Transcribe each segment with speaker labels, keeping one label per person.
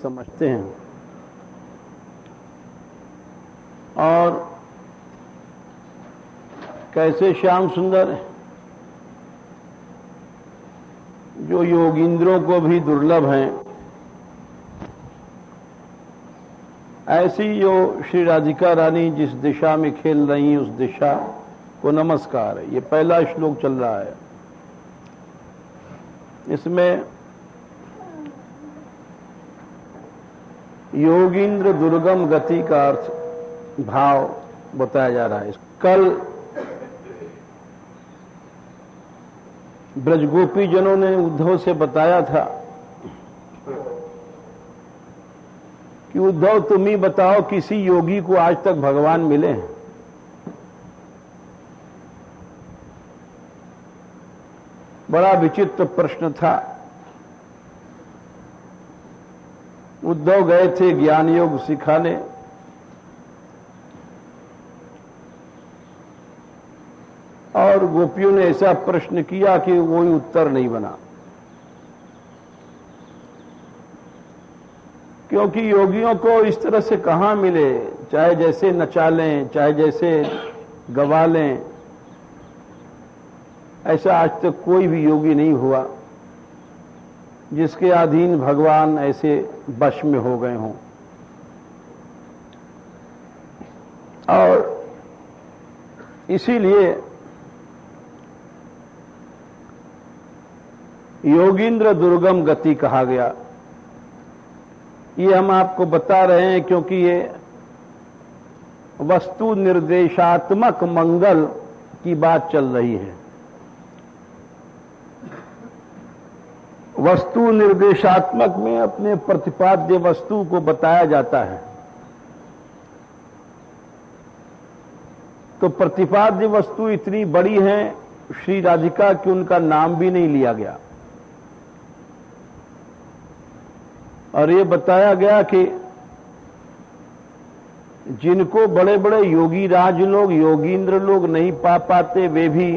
Speaker 1: समझते हैं और कैसे श्याम सुंदर जो योगींद्रों को भी दुर्लभ हैं, ऐसी जो श्री राधिका रानी जिस दिशा में खेल रही हैं उस दिशा को नमस्कार है। ये पहला श्लोक चल रहा है। इसमें योगींद्र दुर्गम गति का अर्थ भाव बताया जा रहा है। कल ब्रजगोपी जनों ने उद्धव से बताया था कि उद्धव तुम ही बताओ किसी योगी को आज तक भगवान मिले हैं। बड़ा विचित्र प्रश्न था। उद्धव गए थे ज्ञान योग सिखाने, और गोपियों ने ऐसा प्रश्न किया कि कोई उत्तर नहीं बना, क्योंकि योगियों को इस तरह से कहां मिले, चाहे जैसे नचा लें चाहे जैसे गवा लें, ऐसा आज तक कोई भी योगी नहीं हुआ जिसके अधीन भगवान ऐसे वश में हो गए हों। और इसीलिए योगींद्र दुर्गम गति कहा गया। ये हम आपको बता रहे हैं क्योंकि ये वस्तु निर्देशात्मक मंगल की बात चल रही है। वस्तु निर्देशात्मक में अपने प्रतिपाद्य वस्तु को बताया जाता है। तो प्रतिपाद्य वस्तु इतनी बड़ी है श्री राधिका कि उनका नाम भी नहीं लिया गया, और ये बताया गया कि जिनको बड़े बड़े योगी राज लोग, योगींद्र लोग नहीं पा पाते, वे भी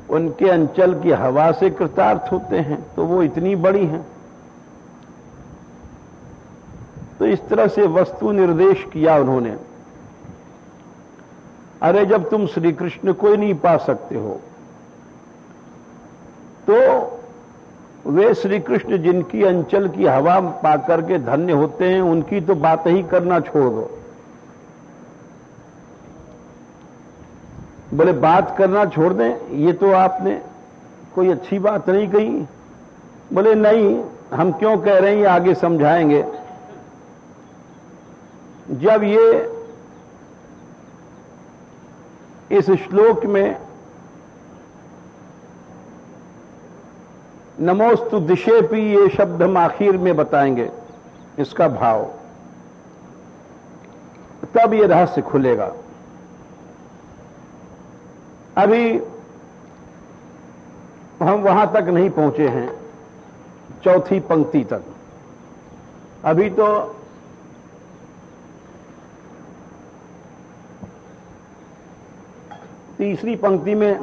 Speaker 1: उनके अंचल की हवा से कृतार्थ होते हैं, तो वो इतनी बड़ी हैं। तो इस तरह से वस्तु निर्देश किया उन्होंने। अरे जब तुम श्री कृष्ण को ही नहीं पा सकते हो, तो वे श्री कृष्ण जिनकी अंचल की हवा पाकर के धन्य होते हैं, उनकी तो बात ही करना छोड़ दो। बोले बात करना छोड़ दें, ये तो आपने कोई अच्छी बात नहीं कही। बोले नहीं, हम क्यों कह रहे हैं ये आगे समझाएंगे। जब ये इस श्लोक में नमोस्तु दिशेपि ये शब्द हम आखिर में बताएंगे, इसका भाव, तब ये रहस्य खुलेगा। अभी हम वहां तक नहीं पहुंचे हैं, चौथी पंक्ति तक। अभी तो तीसरी पंक्ति में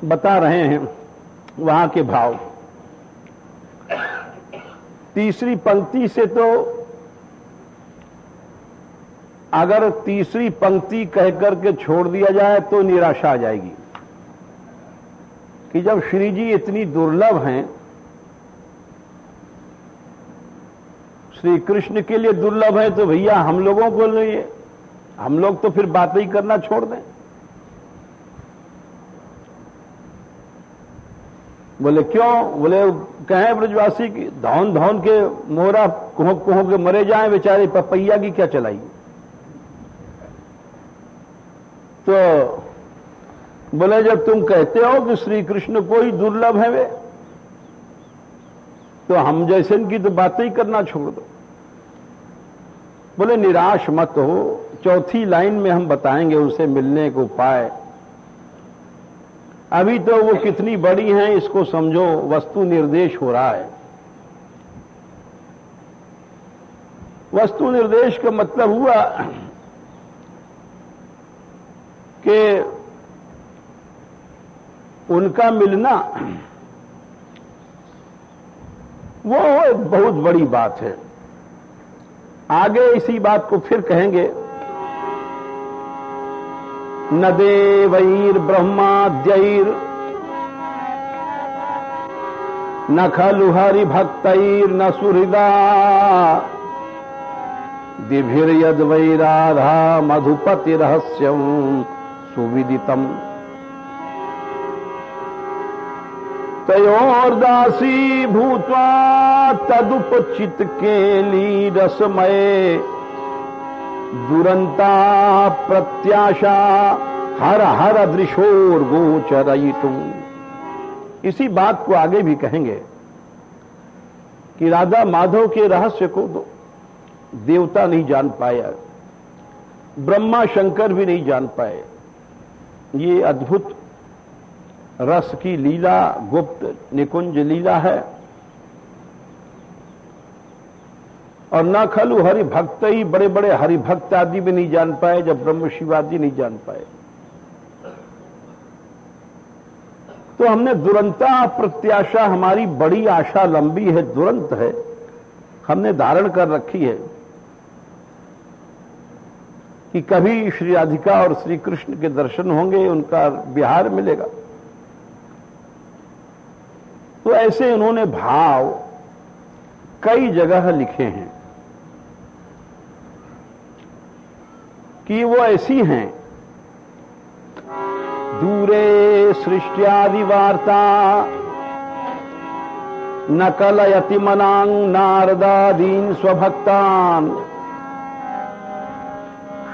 Speaker 1: बता रहे हैं वहां के भाव। तीसरी पंक्ति से तो अगर तीसरी पंक्ति कहकर के छोड़ दिया जाए तो निराशा आ जाएगी कि जब श्री जी इतनी दुर्लभ हैं, श्री कृष्ण के लिए दुर्लभ है, तो भैया हम लोगों को लिए, हम लोग तो फिर बात ही करना छोड़ दें। बोले क्यों? बोले कहें ब्रजवासी की धौन धौन के मोहरा कुह कुह के मरे जाएं बेचारे, पपैया की क्या चलाई। तो बोले जब तुम कहते हो कि श्री कृष्ण को ही दुर्लभ है वे, तो हम जैसे इनकी तो बातें ही करना छोड़ दो। बोले निराश मत हो, चौथी लाइन में हम बताएंगे उनसे मिलने को उपाय। अभी तो वो कितनी बड़ी हैं इसको समझो, वस्तु निर्देश हो रहा है। वस्तु निर्देश का मतलब हुआ कि उनका मिलना वो एक बहुत बड़ी बात है। आगे इसी बात को फिर कहेंगे, न देवैर ब्रह्माद्यैर न खलु हरि भक्तैर न सुहृदा दिभिर्यद वैराधा मधुपति रहस्यम सुविदितम तयोर्दासी भूत्वा तदुपचित केली रसमय दुरंता प्रत्याशा हर हर दृशोर गोचरयितुम। इसी बात को आगे भी कहेंगे कि राधा माधव के रहस्य को देवता नहीं जान पाया, ब्रह्मा शंकर भी नहीं जान पाए। ये अद्भुत रस की लीला, गुप्त निकुंज लीला है। और न खलु हरि भक्त ही, बड़े बड़े हरि भक्त आदि भी नहीं जान पाए, जब ब्रह्म शिवादि नहीं जान पाए। तो हमने दुरंता प्रत्याशा, हमारी बड़ी आशा लंबी है, दुरंत है, हमने धारण कर रखी है कि कभी श्री राधिका और श्री कृष्ण के दर्शन होंगे, उनका विहार मिलेगा। तो ऐसे उन्होंने भाव कई जगह लिखे हैं कि वो ऐसी हैं, दूरे सृष्ट्यादि वार्ता न कलयति मनांग नारदादीन स्वभक्तान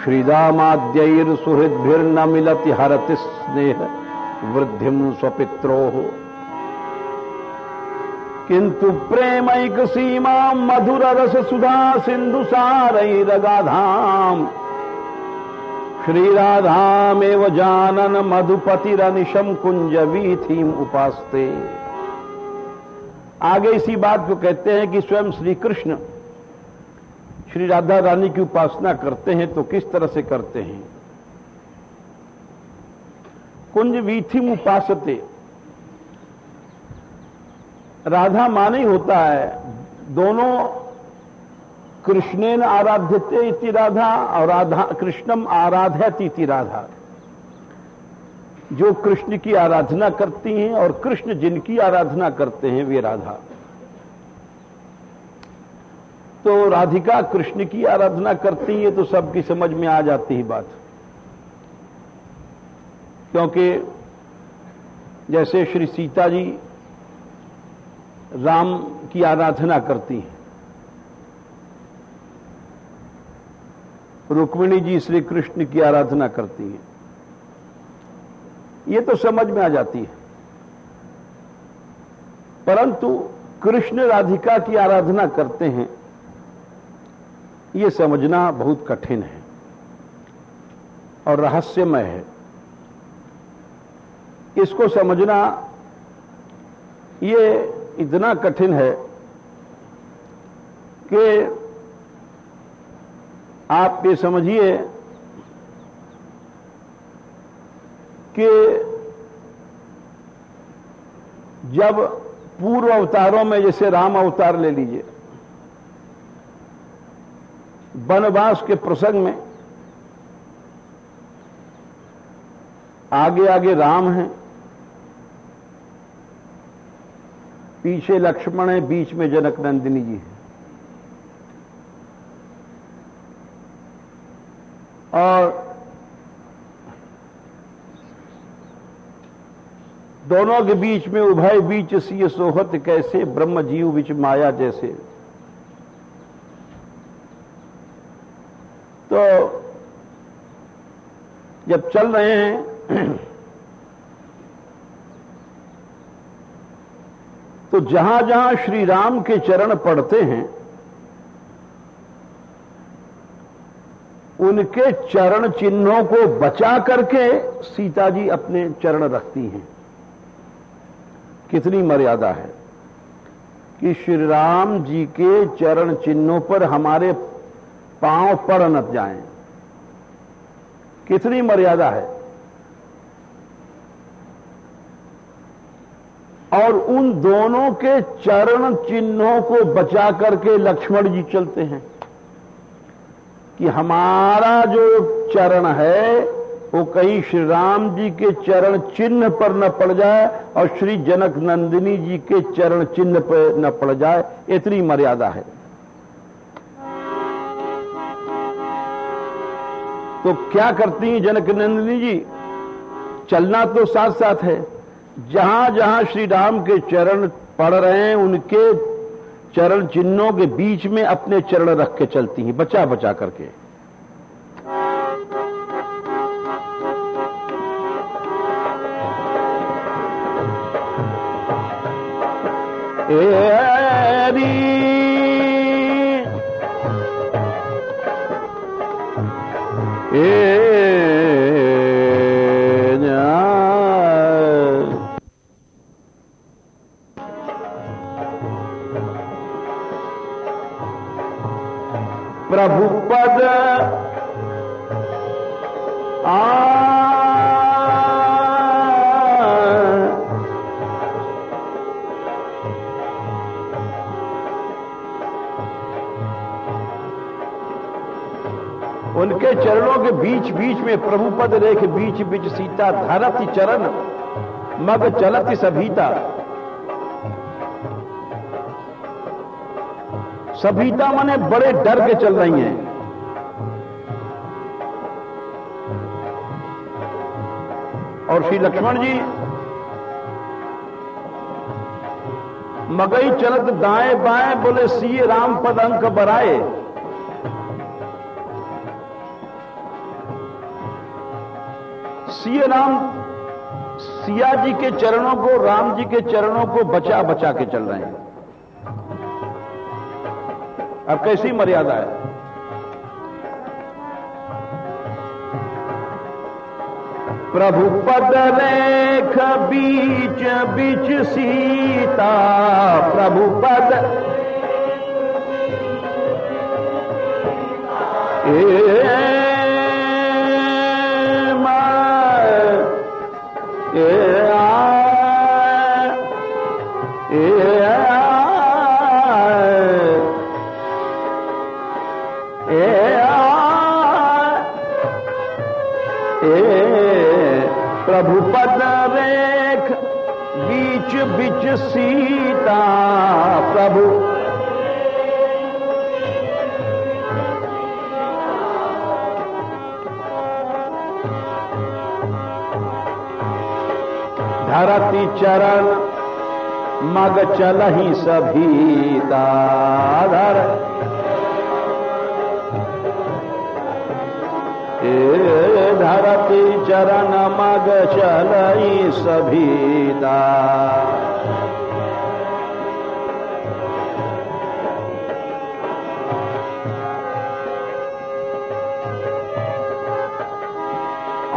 Speaker 1: श्रीदामाद्यैर सुहृद्भिर्न मिलति हरति स्नेह वृद्धिम स्वपित्रोः किंतु प्रेमैक सीमा मधुर रस सुधा सिंधु सारैरगाधाम श्रीराधामेव जानन मधुपतिरनिशम कुंज वीथीम उपास्ते। आगे इसी बात को कहते हैं कि स्वयं श्री कृष्ण श्री राधा रानी की उपासना करते हैं तो किस तरह से करते हैं। कुंज वीथीम उपासते, राधा माने ही होता है, दोनों कृष्णेन आराध्यते इति राधा और राधा कृष्णम आराध्यति इति राधा। जो कृष्ण की आराधना करती हैं और कृष्ण जिनकी आराधना करते हैं वे राधा। तो राधिका कृष्ण की आराधना करती है तो सबकी समझ में आ जाती है बात, क्योंकि जैसे श्री सीता जी राम की आराधना करती हैं, रुक्मिणी जी श्री कृष्ण की आराधना करती हैं, ये तो समझ में आ जाती है। परंतु कृष्ण राधिका की आराधना करते हैं, ये समझना बहुत कठिन है और रहस्यमय है। इसको समझना ये इतना कठिन है कि आप ये समझिए कि जब पूर्व अवतारों में, जैसे राम अवतार ले लीजिए, वनवास के प्रसंग में आगे आगे राम हैं, पीछे लक्ष्मण है, बीच में जनक नंदिनी जी है। और दोनों के बीच में उभय बीच सिय सोहत कैसे, ब्रह्म जीव विच माया जैसे। तो जब चल रहे हैं तो जहां जहां श्री राम के चरण पड़ते हैं, उनके चरण चिन्हों को बचा करके सीता जी अपने चरण रखती हैं। कितनी मर्यादा है कि श्री राम जी के चरण चिन्हों पर हमारे पांव पड़ न जाएं। कितनी मर्यादा है। और उन दोनों के चरण चिन्हों को बचा करके लक्ष्मण जी चलते हैं कि हमारा जो चरण है वो कहीं श्री राम जी के चरण चिन्ह पर न पड़ जाए और श्री जनक नंदिनी जी के चरण चिन्ह पर न पड़ जाए, इतनी मर्यादा है। तो क्या करती हैं जनक नंदिनी जी? चलना तो साथ साथ है, जहां जहां श्री राम के चरण पड़ रहे हैं उनके चरण चिन्हों के बीच में अपने चरण रख के चलती हैं, बचा बचा करके। प्रभु पद उनके चरणों के बीच बीच में प्रभु पद रेख बीच बीच सीता धरती चरण मग चलती सभीता। सभीता माने बड़े डर के चल रही हैं। और श्री लक्ष्मण जी मगई चलत दाएं बाएं बोले सिए राम पद अंक बराए। सिए राम सिया जी के चरणों को, राम जी के चरणों को बचा बचा के चल रहे हैं। अब कैसी मर्यादा है? प्रभु पद रेख बीच बीच सीता, प्रभु पद प्रभु पद रेख बीच बीच सीता, प्रभु धरती चरण मग चलहि सभीता। धरती चरण मग चलहि सभीता।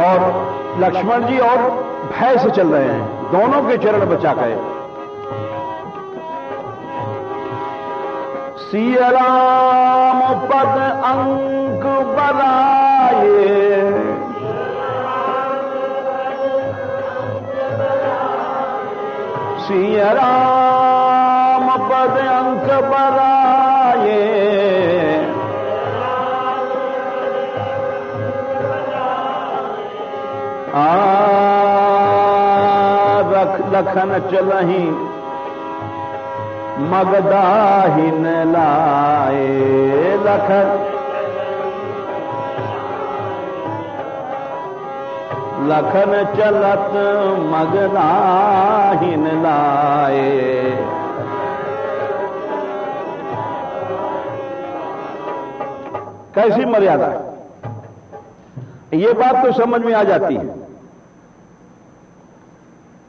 Speaker 1: और लक्ष्मण जी और भय से चल रहे हैं, दोनों के चरण बचा गए। सिया राम पद अंक बराए, सिया राम पद अंक बराए। लखन चलहि मगदाहिन लाए। लखन चलत मगदाहिन लाए। कैसी मर्यादा है? ये बात तो समझ में आ जाती है।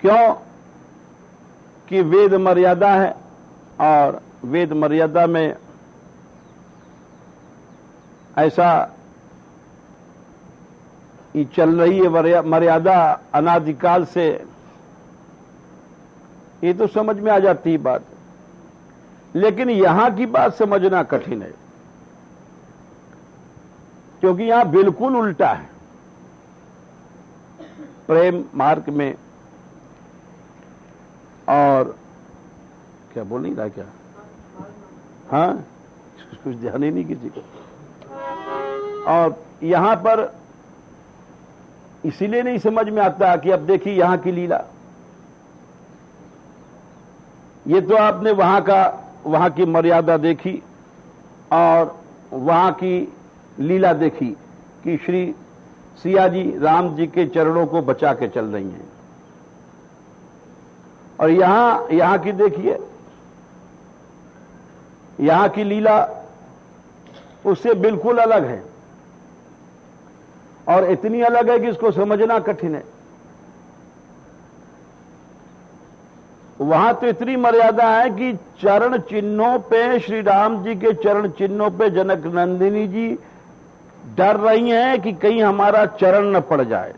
Speaker 1: क्यों कि वेद मर्यादा है और वेद मर्यादा में ऐसा ये चल रही है मर्यादा अनादिकाल से, ये तो समझ में आ जाती है बात। लेकिन यहां की बात समझना कठिन है, क्योंकि यहां बिल्कुल उल्टा है। प्रेम मार्ग में और क्या बोल नहीं रहा क्या? हाँ, कुछ ध्यान ही नहीं किसी को। और यहां पर इसीलिए नहीं समझ में आता कि अब देखिए यहां की लीला। ये तो आपने वहां की मर्यादा देखी और वहां की लीला देखी कि श्री सिया जी राम जी के चरणों को बचा के चल रही हैं। और यहां की देखिए, यहां की लीला उससे बिल्कुल अलग है, और इतनी अलग है कि इसको समझना कठिन है। वहां तो इतनी मर्यादा है कि चरण चिन्हों पे, श्री राम जी के चरण चिन्हों पे जनक नंदिनी जी डर रही हैं कि कहीं हमारा चरण न पड़ जाए।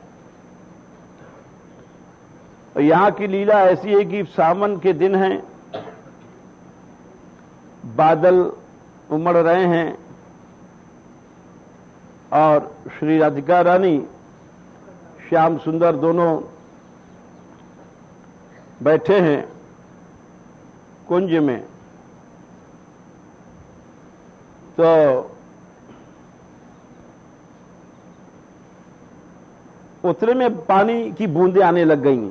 Speaker 1: और यहां की लीला ऐसी है कि सावन के दिन हैं, बादल उमड़ रहे हैं और श्री राधिका रानी, श्याम सुंदर दोनों बैठे हैं कुंज में। तो उतरे में पानी की बूंदें आने लग गई।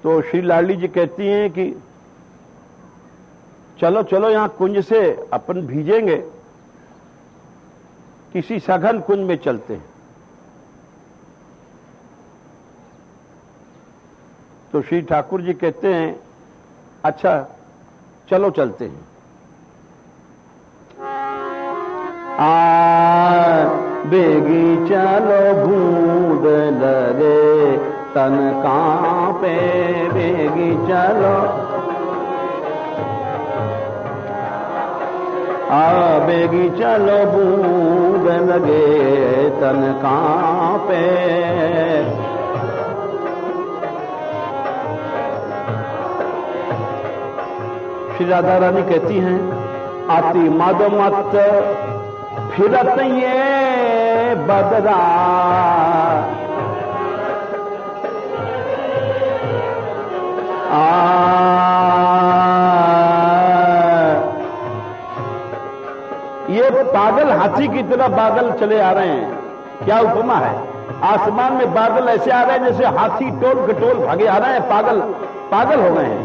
Speaker 1: तो श्री लाडली जी कहती हैं कि चलो चलो यहां कुंज से अपन भीजेंगे, किसी सघन कुंज में चलते हैं। तो श्री ठाकुर जी कहते हैं अच्छा चलो चलते हैं। बेगी चलो बूंद लगे तन कांपे, बेगी चलो बेगी चलो बूंद लगे तन कांपे। श्री राधा रानी कहती हैं आती मदमत फिरत ये बदरा, ये पागल हाथी की तरह बादल चले आ रहे हैं। क्या उपमा है? आसमान में बादल ऐसे आ रहे हैं जैसे हाथी टोल कटोल भागे आ रहे हैं, पागल हो गए हैं।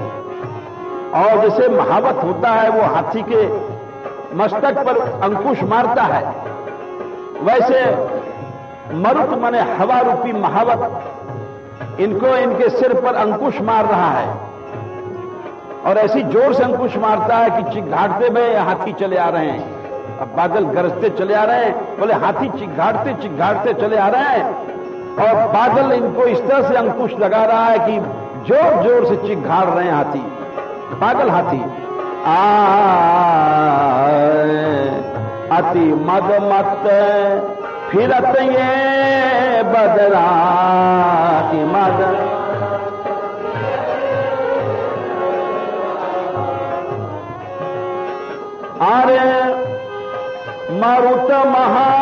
Speaker 1: और जैसे महावत होता है वो हाथी के मस्तक पर अंकुश मारता है, वैसे मरुत माने हवा रूपी महावत इनको इनके सिर पर अंकुश मार रहा है। और ऐसी जोर से अंकुश मारता है कि चिघाड़ते में हाथी चले आ रहे हैं। अब बादल गरजते चले आ रहे हैं, बोले हाथी चिघाड़ते चले आ रहे हैं। और बादल इनको इस तरह से अंकुश लगा रहा है कि जोर जोर से चिघाड़ रहे हैं हाथी, पागल हाथी। अति मदमत फिरत ये बदरा की मद, अरे मरुत महावत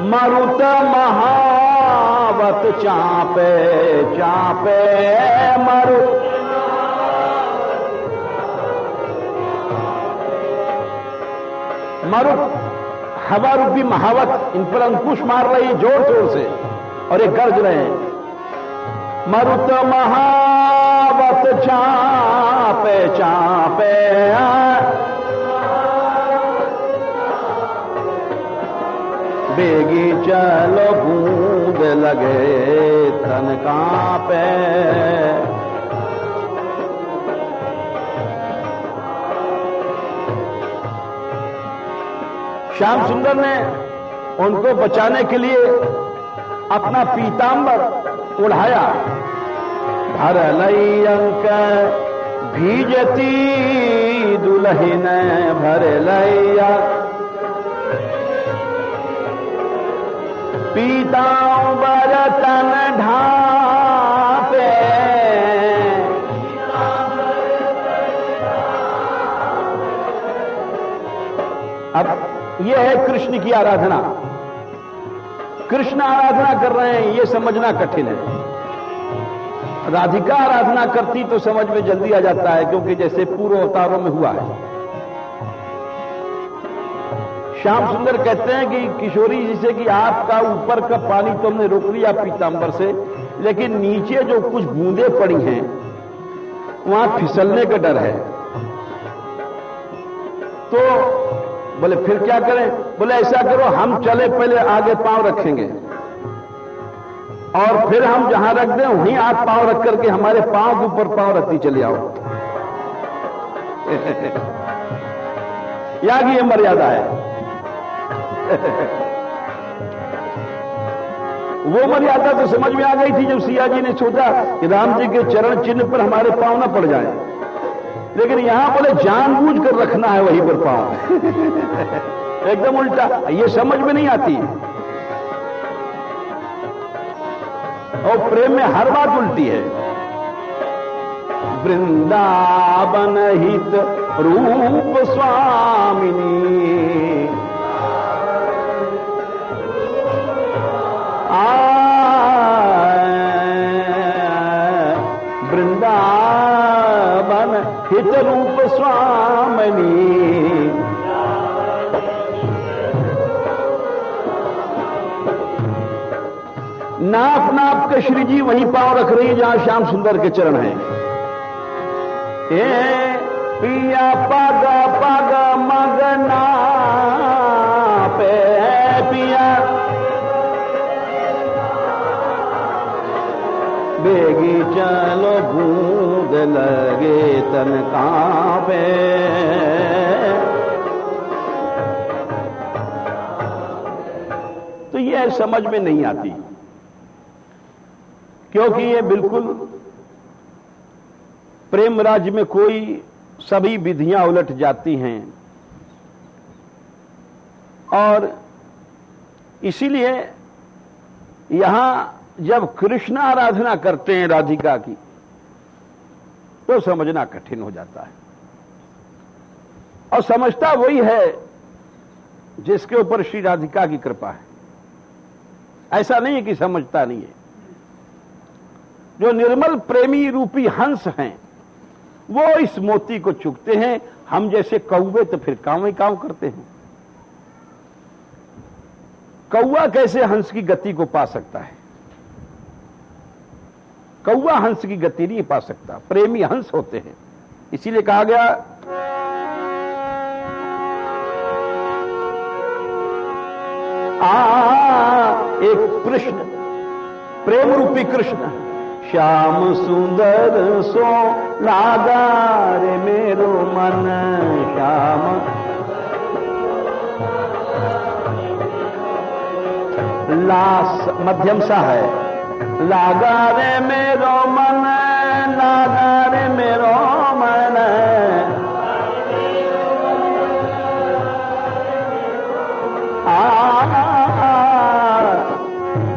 Speaker 1: मरुत महावत चापे चापे मरुत हवा रूपी महावत इन पर अंकुश मार रही है जोर जोर से और ये गरज रहे हैं। मरुत महावत चापे चापे बेगी चलो बूंद लगे तन कांपे। श्याम सुंदर ने उनको बचाने के लिए अपना पीतांबर उड़ाया। भर लई अंक भीजती दुल्हन भर लैया, पीतांबर तन ढापे। अब यह है कृष्ण की आराधना। कृष्ण आराधना कर रहे हैं यह समझना कठिन है। राधिका आराधना करती तो समझ में जल्दी आ जाता है, क्योंकि जैसे पूर्व अवतारों में हुआ है। श्याम सुंदर कहते हैं कि किशोरी जिसे कि आपका ऊपर का पानी तो हमने रोक लिया पीतांबर से, लेकिन नीचे जो कुछ बूंदें पड़ी हैं वहां फिसलने का डर है। तो बोले फिर क्या करें? बोले ऐसा करो, हम चले पहले आगे पांव रखेंगे और फिर हम जहां रख दें वहीं आप पांव रख करके हमारे पांव के ऊपर पांव रखती चले आओ। या की ये मर्यादा है। वो मर्यादा तो समझ में आ गई थी जब सिया जी ने सोचा कि राम जी के चरण चिन्ह पर हमारे पांव ना पड़ जाए, लेकिन यहां बोले जानबूझ कर रखना है वहीं पर पांव। एकदम उल्टा, ये समझ में नहीं आती। और प्रेम में हर बात उल्टी है। वृंदावन हित रूप स्वामिनी वृंदावन हित रूप स्वामिनी। नाप नाप के श्री जी वहीं पांव रख रही है जहां श्याम सुंदर के चरण हैं। पिया पग पग मगना पे पिया बेगी चलो बूंद लगे तन कांपे। तो ये समझ में नहीं आती, क्योंकि ये बिल्कुल प्रेम राज्य में कोई सभी विधियां उलट जाती हैं। और इसीलिए यहां जब कृष्ण आराधना करते हैं राधिका की तो समझना कठिन हो जाता है। और समझता वही है जिसके ऊपर श्री राधिका की कृपा है। ऐसा नहीं है कि समझता नहीं है। जो निर्मल प्रेमी रूपी हंस हैं वो इस मोती को चुगते हैं। हम जैसे कौवे तो फिर कांव ही कांव करते हैं। कौवा कैसे हंस की गति को पा सकता है? कौवा हंस की गति नहीं पा सकता, प्रेमी हंस होते हैं। इसीलिए कहा गया एक कृष्ण, प्रेम रूपी कृष्ण, श्याम सुंदर सो लागा रे मेरो मन, श्याम लास मध्यम सा है, लागा रे मेरो मन, लागा रे मेरो मन,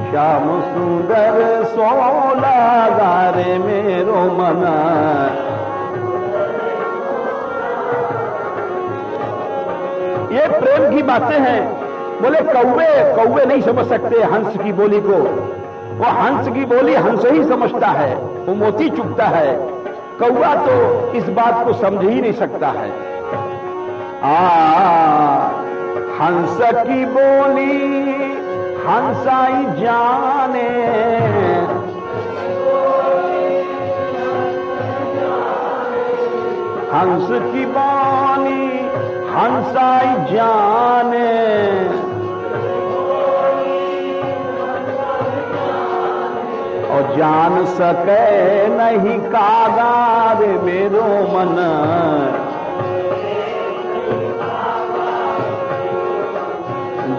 Speaker 1: श्याम सुंदर सो लागा रे मेरो मन। ये प्रेम की बातें हैं। बोले कौवे नहीं समझ सकते हंस की बोली को। वो हंस की बोली हंस ही समझता है, वो मोती चुभता है। कौवा तो इस बात को समझ ही नहीं सकता है। हंस की बोली हंसाई जाने, हंस की बोली हंसाई जाने, और जान सके नहीं कागार मेरो मन,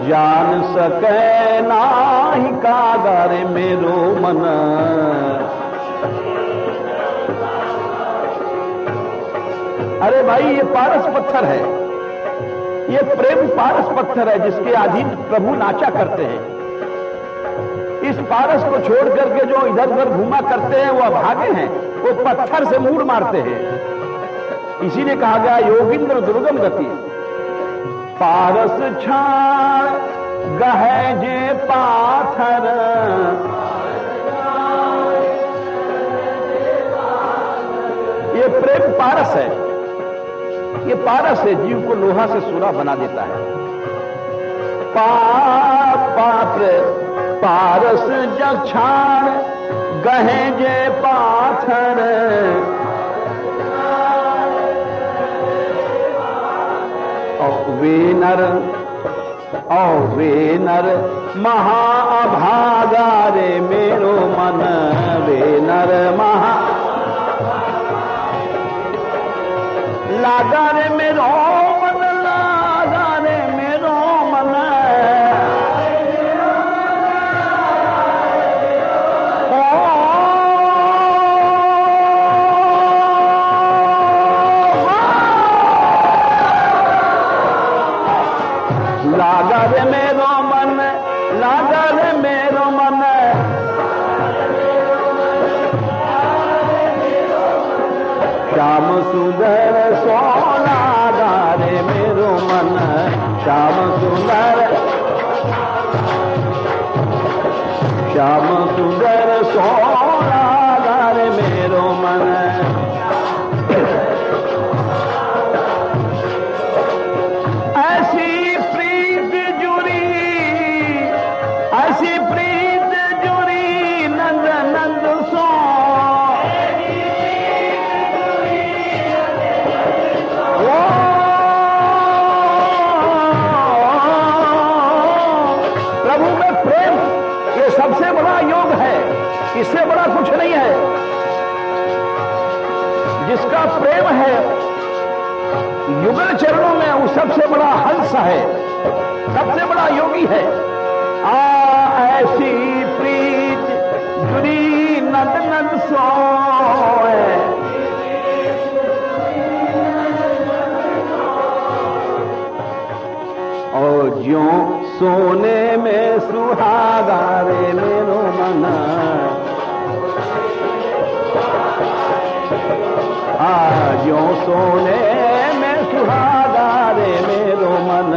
Speaker 1: जान सके नाही कागार मेरो मन। अरे भाई ये पारस पत्थर है, ये प्रेम पारस पत्थर है जिसके अधीन प्रभु नाचा करते हैं। इस पारस को छोड़ करके जो इधर उधर घूमा करते हैं वो अभागे हैं, वो पत्थर से मूड़ मारते हैं। इसीलिए कहा गया योगिंद्र दुर्गम गति। पारस छाण गहे जे पाथर। ये प्रेम पारस है, ये पारस है, जीव को लोहा से सूरा बना देता है। पारस जग छाण गहे जे पाथर। वे नर महाअभागा रे मेरो मन। वे नर महा लागा रे मेरो मन, लागा रे मेरो मन। लागा रे मेरो मन, लागा रे मेरो मन। श्याम सुंदर सोलागा रे मेरो मन। श्याम सुंदर, श्याम सुंदर सोलागा रे मेरो मन। ऐसी प्रीत जुड़ी, ऐसी प्रीत जुड़ी नंद नंद सो। प्रभु में प्रेम ये सबसे बड़ा योग है, इससे बड़ा कुछ नहीं है। जिसका प्रेम है युगल चरणों में, वो सबसे बड़ा हंस है, सबसे बड़ा योगी है। ऐसी प्रीत जुड़ी नद नद सोए। और ज्यों सोने में सुहागा रे मेरो मन। ज्यों सोने में सुहागा रे मेरो मन।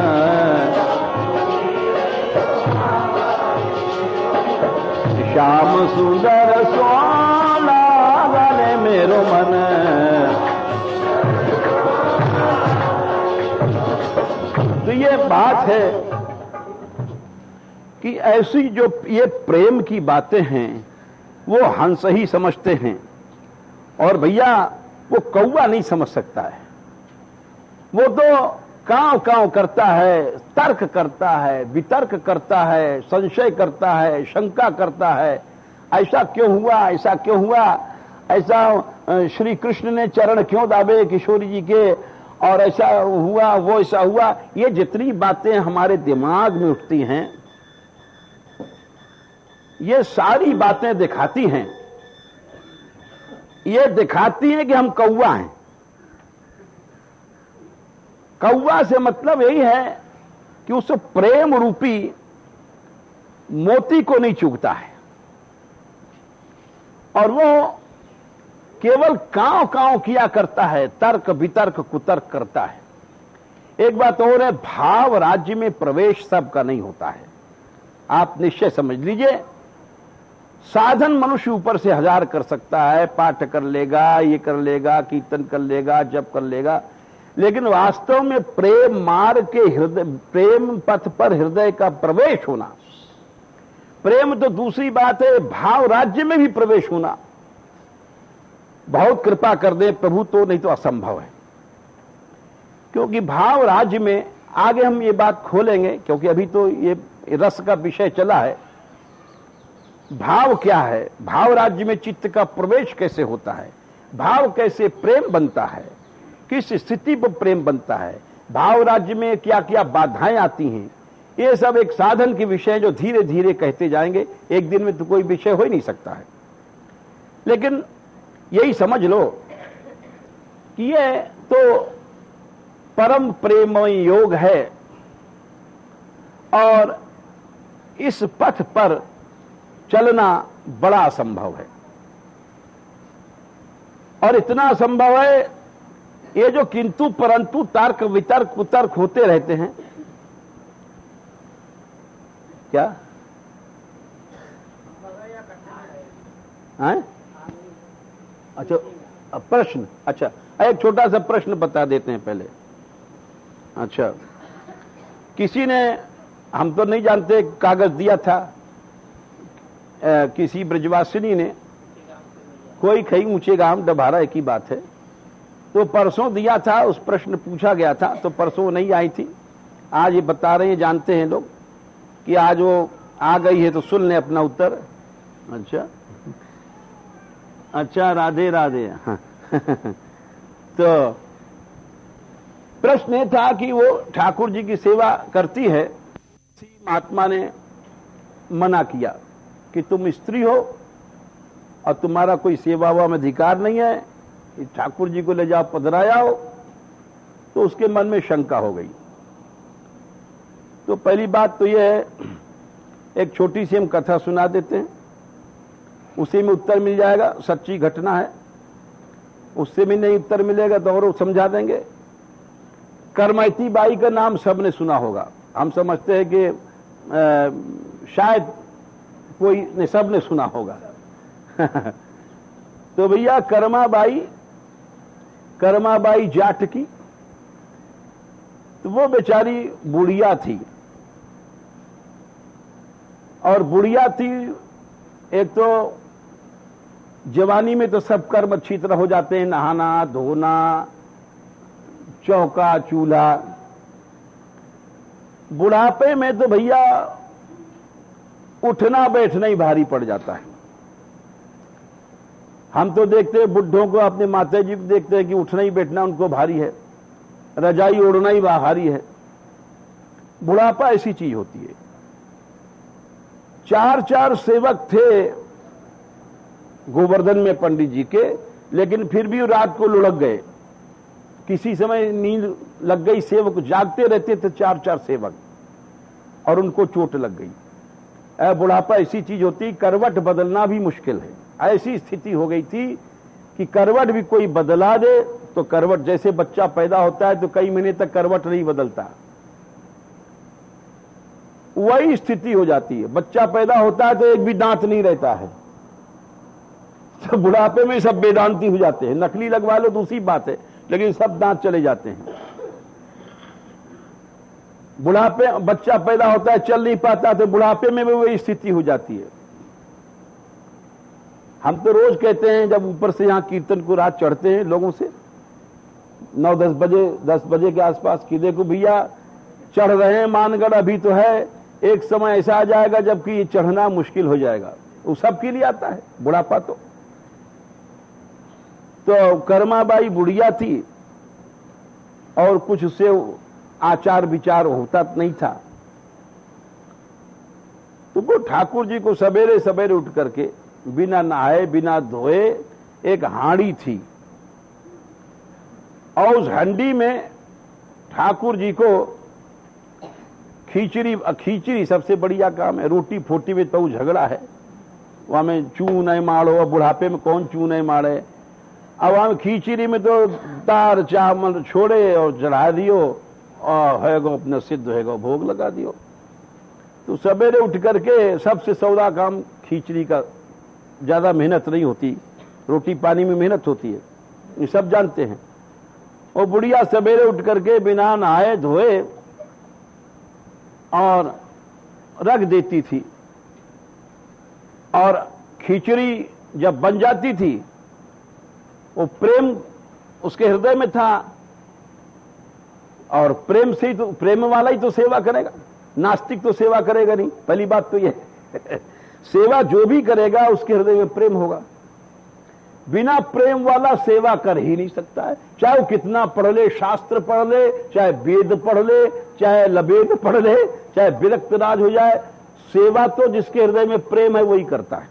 Speaker 1: श्याम सुंदर सोलागा रे मेरो मन। तो ये बात है कि ऐसी जो ये प्रेम की बातें हैं वो हंस ही समझते हैं, और भैया वो कौवा नहीं समझ सकता है। वो तो कांव कांव करता है, तर्क करता है, वितर्क करता है, संशय करता है, शंका करता है। ऐसा क्यों हुआ, ऐसा क्यों हुआ, ऐसा श्री कृष्ण ने चरण क्यों दाबे किशोरी जी के, और ऐसा हुआ, वो ऐसा हुआ। ये जितनी बातें हमारे दिमाग में उठती हैं, ये सारी बातें दिखाती हैं, ये दिखाती हैं कि हम कौवा हैं। कौवा से मतलब यही है कि उस प्रेम रूपी मोती को नहीं चूकता है, और वो केवल कांव कांव किया करता है, तर्क वितर्क कुतर्क करता है। एक बात और है, भाव राज्य में प्रवेश सबका नहीं होता है। आप निश्चय समझ लीजिए, साधन मनुष्य ऊपर से 1000 कर सकता है, पाठ कर लेगा, ये कर लेगा, कीर्तन कर लेगा, जप कर लेगा, लेकिन वास्तव में प्रेम मार्ग के हृदय, प्रेम पथ पर हृदय का प्रवेश होना, प्रेम तो दूसरी बात है, भाव राज्य में भी प्रवेश होना बहुत कृपा कर दे प्रभु, तो नहीं तो असंभव है। क्योंकि भाव राज्य में आगे हम ये बात खोलेंगे, क्योंकि अभी तो ये रस का विषय चला है। भाव क्या है, भाव राज्य में चित्त का प्रवेश कैसे होता है, भाव कैसे प्रेम बनता है, किस स्थिति पर प्रेम बनता है, भाव राज्य में क्या क्या बाधाएं आती हैं, ये सब एक साधन के विषय जो धीरे धीरे कहते जाएंगे। एक दिन में तो कोई विषय हो ही नहीं सकता है, लेकिन यही समझ लो कि ये तो परम प्रेममय योग है, और इस पथ पर चलना बड़ा असंभव है। और इतना असंभव है, ये जो किंतु परंतु तर्क वितर्क कुतर्क होते रहते हैं, क्या है? अच्छा प्रश्न, अच्छा एक छोटा सा प्रश्न बता देते हैं पहले। अच्छा, किसी ने, हम तो नहीं जानते, कागज दिया था किसी ब्रजवासिनी ने, कोई कहीं ऊंचे गांव डभारा एक ही बात है, तो परसों दिया था, उस प्रश्न पूछा गया था, तो परसों नहीं आई थी, आज ये बता रहे हैं, जानते हैं लोग कि आज वो आ गई है, तो सुन लें अपना उत्तर। अच्छा अच्छा, राधे राधे। हाँ। तो प्रश्न ये था कि वो ठाकुर जी की सेवा करती है, महात्मा ने मना किया कि तुम स्त्री हो और तुम्हारा कोई सेवा में अधिकार नहीं है, कि ठाकुर जी को ले जाओ पधराया हो, तो उसके मन में शंका हो गई। तो पहली बात तो यह है, एक छोटी सी हम कथा सुना देते हैं, उसी में उत्तर मिल जाएगा, सच्ची घटना है, उससे भी नहीं उत्तर मिलेगा तो और समझा देंगे। करमैती बाई का नाम सबने सुना होगा, हम समझते हैं कि शायद कोई ने, सबने सुना होगा। तो भैया करमाबाई जाट की, तो वो बेचारी बुढ़िया थी, और बुढ़िया थी, एक तो जवानी में तो सब कर्म अच्छी तरह हो जाते हैं, नहाना धोना, चौका चूल्हा। बुढ़ापे में तो भैया उठना बैठना ही भारी पड़ जाता है। हम तो देखते हैं बुढ़ों को, अपने माता जी को देखते हैं कि उठना ही बैठना उनको भारी है, रजाई ओढ़ना ही भारी है। बुढ़ापा ऐसी चीज होती है। 4 सेवक थे गोवर्धन में पंडित जी के, लेकिन फिर भी रात को लुढ़क गए, किसी समय नींद लग गई, सेवक जागते रहते थे 4 सेवक, और उनको चोट लग गई। बुढ़ापा ऐसी चीज होती, करवट बदलना भी मुश्किल है। ऐसी स्थिति हो गई थी कि करवट भी कोई बदला दे तो करवट, जैसे बच्चा पैदा होता है तो कई महीने तक करवट नहीं बदलता, वही स्थिति हो जाती है। बच्चा पैदा होता है तो एक भी दांत नहीं रहता है, तो बुढ़ापे में सब बेदांती हो जाते हैं। नकली लगवा लो दूसरी बात है, लेकिन सब दांत चले जाते हैं। बुढ़ापे, बच्चा पैदा होता है चल नहीं पाता, तो बुढ़ापे में भी वही स्थिति हो जाती है। हम तो रोज कहते हैं, जब ऊपर से यहां कीर्तन को रात चढ़ते हैं लोगों से 10 बजे के आसपास, कि देखो भैया चढ़ रहे हैं मानगढ़, अभी तो है, एक समय ऐसा आ जाएगा जबकि ये चढ़ना मुश्किल हो जाएगा। वो सबके लिए आता है बुढ़ापा। तो कर्माबाई बुढ़िया थी, और कुछ उससे आचार विचार होता नहीं था, तो वो ठाकुर जी को सवेरे सवेरे उठ करके बिना नहाए बिना धोए एक हांडी थी, और उस हंडी में ठाकुर जी को खींचड़ी सबसे बढ़िया काम है। रोटी फोटी में तो झगड़ा है, वहां में चू नहीं मारो, बुढ़ापे में कौन चू नहीं मारे। अब वहां खींचड़ी में तो दार चावल छोड़े और चढ़ा दियो, और है गो अपना सिद्ध है गो, भोग लगा दियो। तो सवेरे उठ करके सबसे सौदा काम खींचड़ी का, ज्यादा मेहनत नहीं होती, रोटी पानी में मेहनत होती है, ये सब जानते हैं। और बुढ़िया सवेरे उठ करके बिना नहाए धोए और रख देती थी, और खिचड़ी जब बन जाती थी, वो प्रेम उसके हृदय में था, और प्रेम से ही तो, प्रेम वाला ही तो सेवा करेगा, नास्तिक तो सेवा करेगा नहीं। पहली बात तो ये सेवा जो भी करेगा उसके हृदय में प्रेम होगा, बिना प्रेम वाला सेवा कर ही नहीं सकता है। चाहे वो कितना पढ़ ले, शास्त्र पढ़ ले, चाहे वेद पढ़ ले, चाहे लवेद पढ़ ले, चाहे विरक्त राज हो जाए, सेवा तो जिसके हृदय में प्रेम है वही करता है,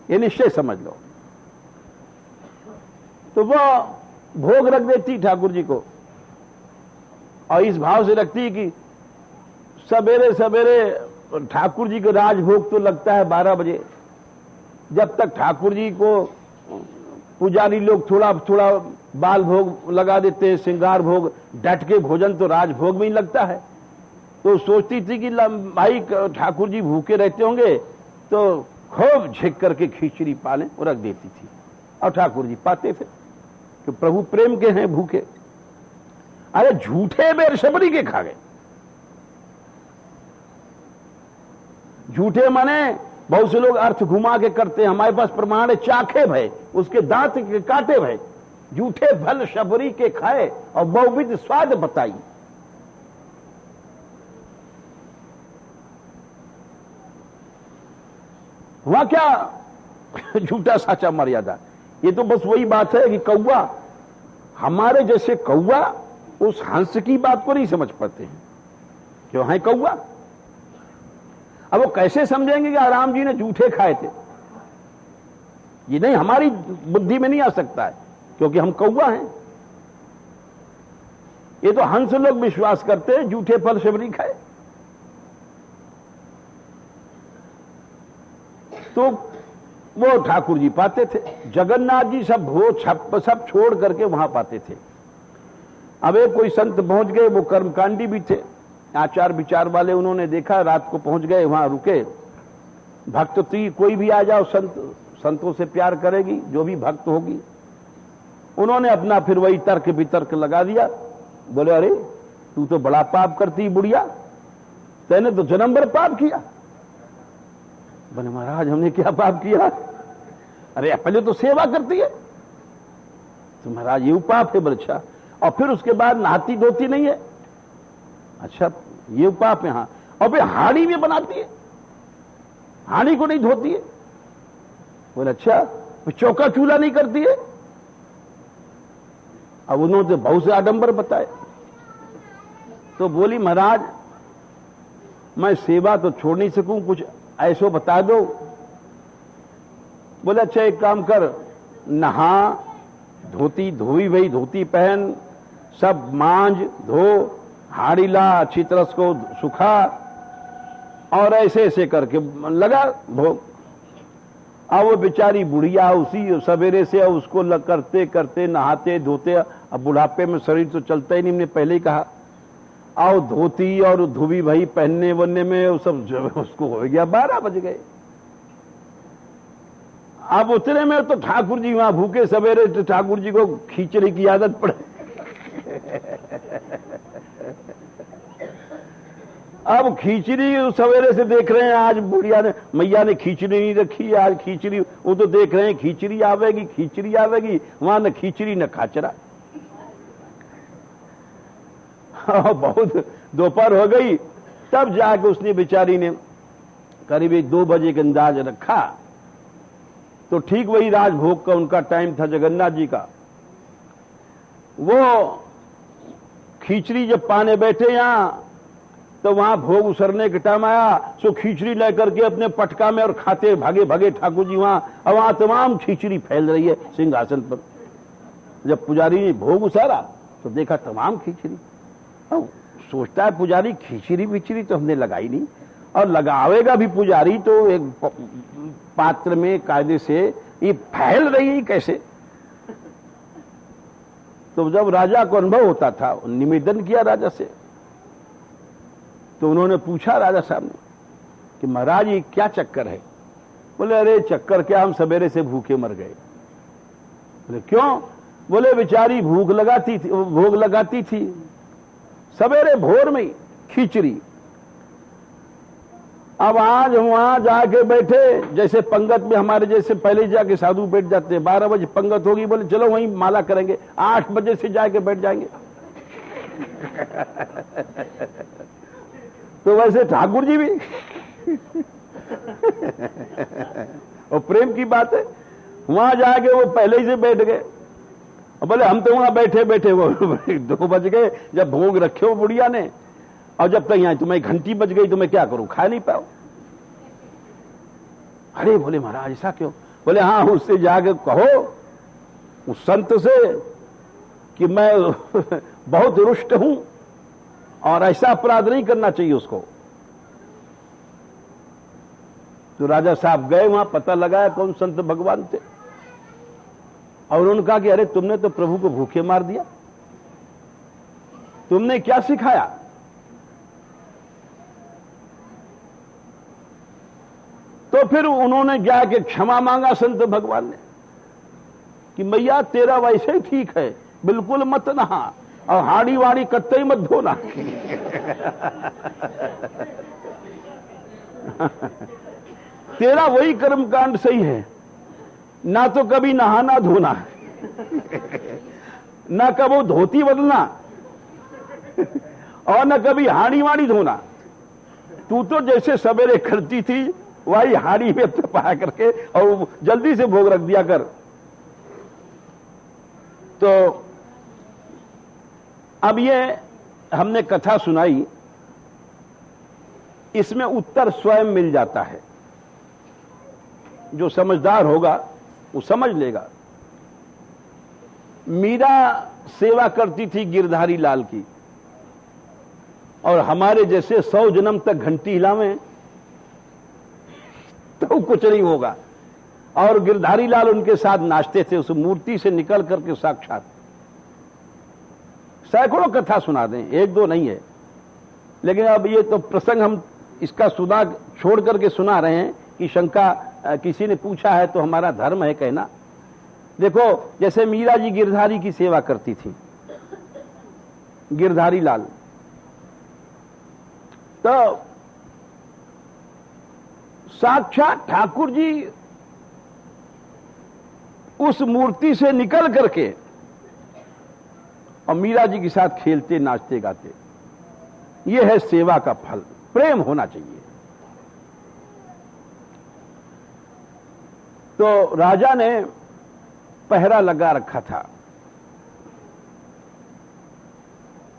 Speaker 1: ये निश्चय समझ लो। तो वो भोग रख देती ठाकुर जी को, और इस भाव से रखती कि सवेरे सवेरे ठाकुर जी को राजभोग तो लगता है 12 बजे। जब तक ठाकुर जी को पुजारी लोग थोड़ा थोड़ा बाल भोग लगा देते हैं, श्रृंगार भोग, डट के भोजन तो राजभोग में ही लगता है। तो सोचती थी कि भाई ठाकुर जी भूखे रहते होंगे तो खूब झिक करके खिचड़ी पालें और रख देती थी, और ठाकुर जी पाते थे कि प्रभु प्रेम के हैं भूखे। अरे झूठे बेर शबरी के खा गए। झूठे माने बहुत से लोग अर्थ घुमा के करते हैं, हमारे पास प्रमाण है, चाखे भय उसके दांत के काटे भय, झूठे फल शबरी के खाए और बहुविध स्वाद बताई। वहां क्या झूठा साचा मर्यादा। ये तो बस वही बात है कि कौवा, हमारे जैसे कौवा उस हंस की बात को नहीं समझ पाते हैं, क्यों है कौवा। अब वो कैसे समझेंगे कि राम जी ने झूठे खाए थे, ये नहीं, हमारी बुद्धि में नहीं आ सकता है, क्योंकि हम कौवा हैं। ये तो हंस लोग विश्वास करते हैं झूठे फल शबरी खाए। तो वो ठाकुर जी पाते थे, जगन्नाथ जी सब भोज सब छोड़ करके वहां पाते थे। अब एक कोई संत पहुंच गए, वो कर्मकांडी भी थे, आचार विचार वाले, उन्होंने देखा, रात को पहुंच गए, वहां रुके। भक्त थी, कोई भी आ जाओ संतों से प्यार करेगी, जो भी भक्त होगी। उन्होंने अपना फिर वही तर्क वितर्क लगा दिया। बोले अरे तू तो बड़ा पाप करती बुढ़िया, तेने तो जन्म भर पाप किया। बोले महाराज हमने क्या पाप किया? अरे पहले तो सेवा करती है। तो महाराज ये पाप है। बोले अच्छा, और फिर उसके बाद नहाती धोती नहीं है। अच्छा ये पाप है। हाँ, और फिर हाड़ी भी बनाती है, हाड़ी को नहीं धोती है। बोले अच्छा, चौका चूल्हा नहीं करती है। अब उन्होंने बहुत से आडंबर बताए। तो बोली महाराज मैं सेवा तो छोड़ नहीं सकूं, कुछ ऐसो बता दो। बोले अच्छा एक काम कर, नहा, धोती धोई वही धोती पहन, सब मांझ धो, हाड़ी ला, अच्छी तरह को सुखा, और ऐसे ऐसे करके लगा भोग। अब वो बेचारी बुढ़िया उसी सवेरे से उसको करते करते नहाते धोते, अब बुढ़ापे में शरीर तो चलता ही नहीं, हमने पहले ही कहा। और धोती और धोबी भाई पहनने वनने में वो सब उसको हो गया 12 बज गए। अब उतने में तो ठाकुर जी वहां भूखे सवेरे, तो ठाकुर जी को खींचने की आदत पड़े। अब खींचड़ी सवेरे से देख रहे हैं, आज बुढ़िया ने मैया ने खींचड़ी नहीं रखी, आज खींचड़ी, वो तो देख रहे हैं खींचड़ी आवेगी खींचड़ी आवेगी, वहां न खींचड़ी न खाचरा। बहुत दोपहर हो गई, तब जाके उसने बेचारी ने करीब 2 बजे का अंदाज रखा। तो ठीक वही राजभोग का उनका टाइम था जगन्नाथ जी का। वो खींचड़ी जब पाने बैठे यहां, तो वहां भोग उसरने का टाइम आया, सो खींचड़ी लेकर के अपने पटका में और खाते भागे भागे ठाकुर जी वहां, और वहां तमाम खींचड़ी फैल रही है सिंहासन पर। जब पुजारी ने भोग उसारा तो देखा तमाम खींचड़ी। सोचता है पुजारी खींचड़ी बिचड़ी तो हमने लगाई नहीं, और लगावेगा भी पुजारी तो एक पात्र में कायदे से, ये फैल रही है कैसे। तो जब राजा को अनुभव होता था, निवेदन किया राजा से, तो उन्होंने पूछा राजा साहब ने कि महाराज ये क्या चक्कर है? बोले अरे चक्कर क्या, हम सवेरे से भूखे मर गए। बोले क्यों? बोले बेचारी भूख लगाती थी, भोग लगाती थी सवेरे भोर में खिचड़ी। अब आज हम वहां जाके बैठे, जैसे पंगत में हमारे जैसे पहले जाके साधु बैठ जाते हैं, 12 बजे पंगत होगी, बोले चलो वहीं माला करेंगे, 8 बजे से जाके बैठ जाएंगे। तो वैसे ठाकुर जी भी और प्रेम की बात है, वहां जाके वो पहले ही से बैठ गए। बोले हम तो वहां बैठे बैठे वो 2 बज गए, जब भोग रखे हो बुढ़िया ने, और जब तक यहां तुम्हें घंटी बज गई तो मैं क्या करूं, खा नहीं पाऊं। अरे बोले महाराज ऐसा क्यों? बोले हाँ, उससे जाके कहो उस संत से कि मैं बहुत रुष्ट हूं और ऐसा अपराध नहीं करना चाहिए उसको। तो राजा साहब गए वहां, पता लगाया कौन संत भगवान थे, और उन्होंने कहा कि अरे तुमने तो प्रभु को भूखे मार दिया, तुमने क्या सिखाया? तो फिर उन्होंने जाके क्षमा मांगा संत भगवान ने कि मैया तेरा वैसे ही ठीक है, बिल्कुल मत नहा और हाड़ी वाड़ी कत्ते मत धोना। तेरा वही कर्मकांड सही है, ना तो कभी नहाना धोना, ना कभी धोती बदलना और न कभी हाड़ी वाड़ी धोना। तू तो जैसे सवेरे करती थी वही हाड़ी में तपा करके और जल्दी से भोग रख दिया कर। तो अब ये हमने कथा सुनाई, इसमें उत्तर स्वयं मिल जाता है। जो समझदार होगा वो समझ लेगा। मीरा सेवा करती थी गिरधारी लाल की, और हमारे जैसे 100 जन्म तक घंटी हिलावें तो कुछ नहीं होगा। और गिरधारी लाल उनके साथ नाचते थे उस मूर्ति से निकल करके साक्षात। सैकड़ों कथा सुना दें, एक दो नहीं है, लेकिन अब ये तो प्रसंग हम इसका सुना छोड़ करके सुना रहे हैं कि शंका किसी ने पूछा है तो हमारा धर्म है कहना। देखो जैसे मीरा जी गिरधारी की सेवा करती थी, गिरधारी लाल, तो साक्षात ठाकुर जी उस मूर्ति से निकल करके और मीरा जी के साथ खेलते नाचते गाते। यह है सेवा का फल, प्रेम होना चाहिए। तो राजा ने पहरा लगा रखा था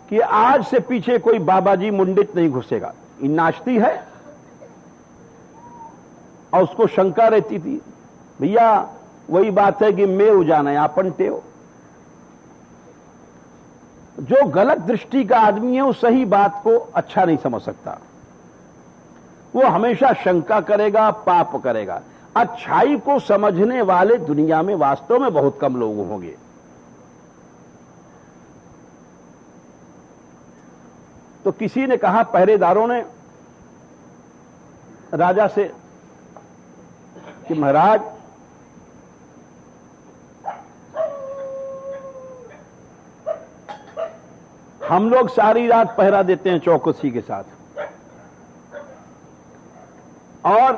Speaker 1: कि आज से पीछे कोई बाबाजी मुंडित नहीं घुसेगा। ये नाचती है और उसको शंका रहती थी, भैया वही बात है कि मैं उजाना है आपन टेव। जो गलत दृष्टि का आदमी है वो सही बात को अच्छा नहीं समझ सकता, वो हमेशा शंका करेगा, पाप करेगा। अच्छाई को समझने वाले दुनिया में वास्तव में बहुत कम लोग होंगे। तो किसी ने कहा, पहरेदारों ने राजा से कि महाराज हम लोग सारी रात पहरा देते हैं चौकसी के साथ, और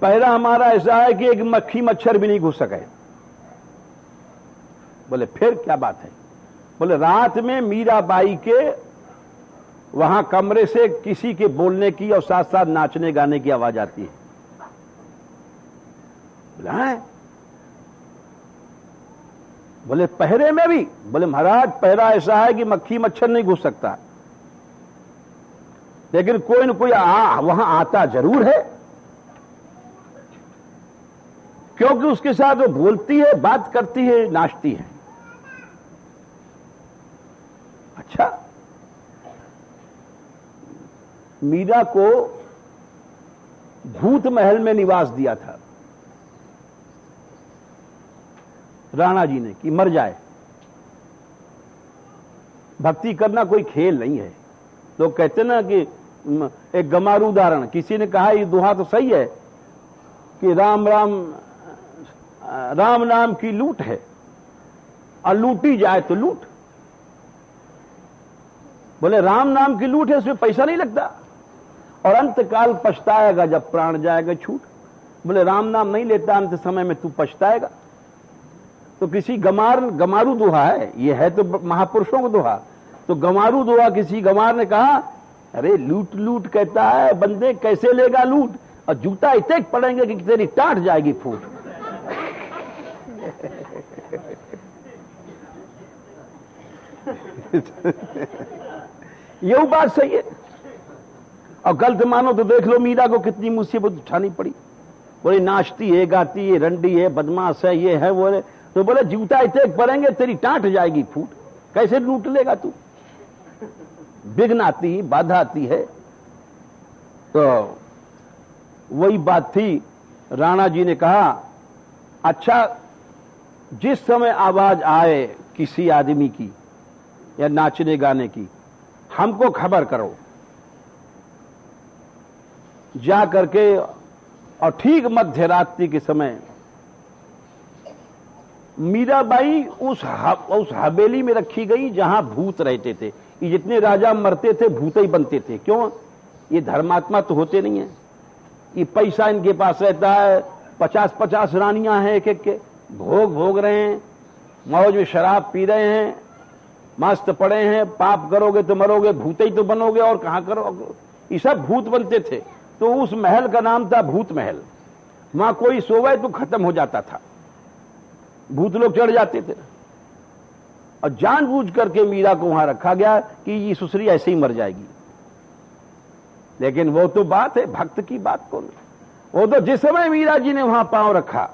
Speaker 1: पहरा हमारा ऐसा है कि एक मक्खी मच्छर भी नहीं घुस सके। बोले फिर क्या बात है? बोले रात में मीराबाई के वहां कमरे से किसी के बोलने की और साथ साथ नाचने गाने की आवाज आती है। बोले हैं? बोले पहरे में भी? बोले महाराज पहरा ऐसा है कि मक्खी मच्छर नहीं घुस सकता, लेकिन कोई न कोई वहां आता जरूर है, क्योंकि उसके साथ वो बोलती है, बात करती है, नाचती है। अच्छा, मीरा को भूत महल में निवास दिया था राणा जी ने कि मर जाए। भक्ति करना कोई खेल नहीं है। लोग कहते ना कि एक गमारू उदाहरण, किसी ने कहा ये दोहा तो सही है कि राम राम राम नाम की लूट है और लूटी जाए तो लूट। बोले राम नाम की लूट है, उसमें पैसा नहीं लगता, और अंतकाल पछताएगा जब प्राण जाएगा छूट। बोले राम नाम नहीं लेता अंत समय में तू पछताएगा। तो किसी गमारू दोहा है, ये है तो महापुरुषों को दोहा। तो गमारू दोहा किसी गमार ने कहा, अरे लूट लूट कहता है बंदे, कैसे लेगा लूट, और जूता इतने पड़ेंगे कि तेरी टाट जाएगी फूट। ये बात सही है। और गलत मानो तो देख लो मीरा को कितनी मुसीबत उठानी पड़ी। बोले नाचती है, गाती है, रंडी है, बदमाश है, ये है वो है। तो बोले जूता इतने पड़ेंगे तेरी टाट जाएगी फूट, कैसे लूट लेगा तू। विघ्न आती, बाधा आती है। तो वही बात थी। राणा जी ने कहा, अच्छा जिस समय आवाज आए किसी आदमी की या नाचने गाने की, हमको खबर करो। जा करके और ठीक मध्य रात्रि के समय मीराबाई उस हवेली में रखी गई जहां भूत रहते थे। ये जितने राजा मरते थे भूत ही बनते थे। क्यों? ये धर्मात्मा तो होते नहीं है। ये पैसा इनके पास रहता है, 50-50 रानियां हैं, एक एक के भोग रहे हैं, मौज में शराब पी रहे हैं, मस्त पड़े हैं। पाप करोगे तो मरोगे, भूत ही तो बनोगे, और कहां करोगे। ये सब भूत बनते थे। तो उस महल का नाम था भूत महल। वहां कोई सोवे तो खत्म हो जाता था, भूत लोग चढ़ जाते थे। और जानबूझ करके मीरा को वहां रखा गया कि ये सुसरी ऐसे ही मर जाएगी। लेकिन वो तो बात है, भक्त की बात कौन। वो तो जिस समय मीरा जी ने वहां पांव रखा,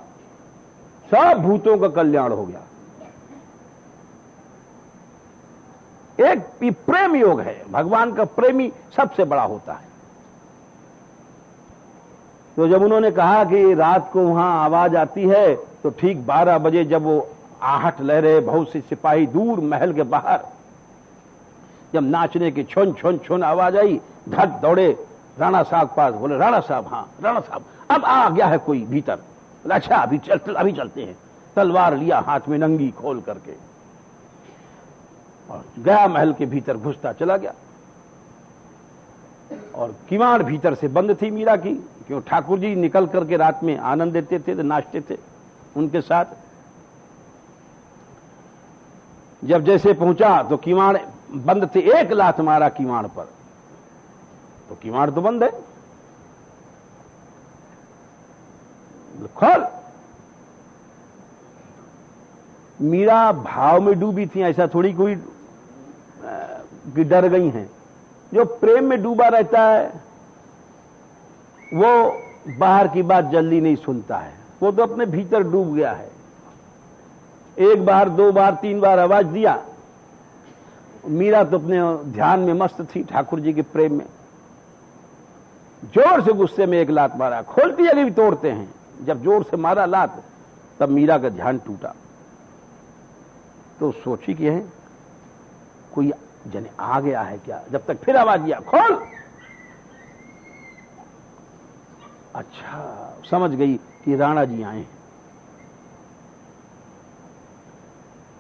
Speaker 1: सब भूतों का कल्याण हो गया। एक प्रेम योग है, भगवान का प्रेमी सबसे बड़ा होता है। तो जब उन्होंने कहा कि रात को वहां आवाज आती है, तो ठीक 12 बजे जब वो आहट ले रहे बहुत से सिपाही दूर महल के बाहर, जब नाचने की छुन छुन छुन आवाज आई, धक दौड़े राणा साहब पास। बोले राणा साहब, हाँ राणा साहब, अब आ गया है कोई भीतर। बोले अच्छा अभी चलते हैं। तलवार लिया हाथ में नंगी खोल करके और गया महल के भीतर, घुसता चला गया। और किवाड़ भीतर से बंद थी मीरा की, क्यों ठाकुर जी निकल करके रात में आनंद देते थे, नाचते थे उनके साथ। जब जैसे पहुंचा तो किवाड़ बंद थे। एक लात मारा किवाड़ पर, तो किवाड़ तो बंद है। खोल। मीरा भाव में डूबी थी, ऐसा थोड़ी कोई डर गई हैं। जो प्रेम में डूबा रहता है वो बाहर की बात जल्दी नहीं सुनता है, वो तो अपने भीतर डूब गया है। एक बार, 2 बार, 3 बार आवाज दिया। मीरा तो अपने ध्यान में मस्त थी, ठाकुर जी के प्रेम में। जोर से गुस्से में एक लात मारा, खोलती जगह भी तोड़ते हैं। जब जोर से मारा लात, तब मीरा का ध्यान टूटा। तो सोची कि है कोई जने आ गया है क्या। जब तक फिर आवाज दिया, खोल। अच्छा समझ गई कि राणा जी आए।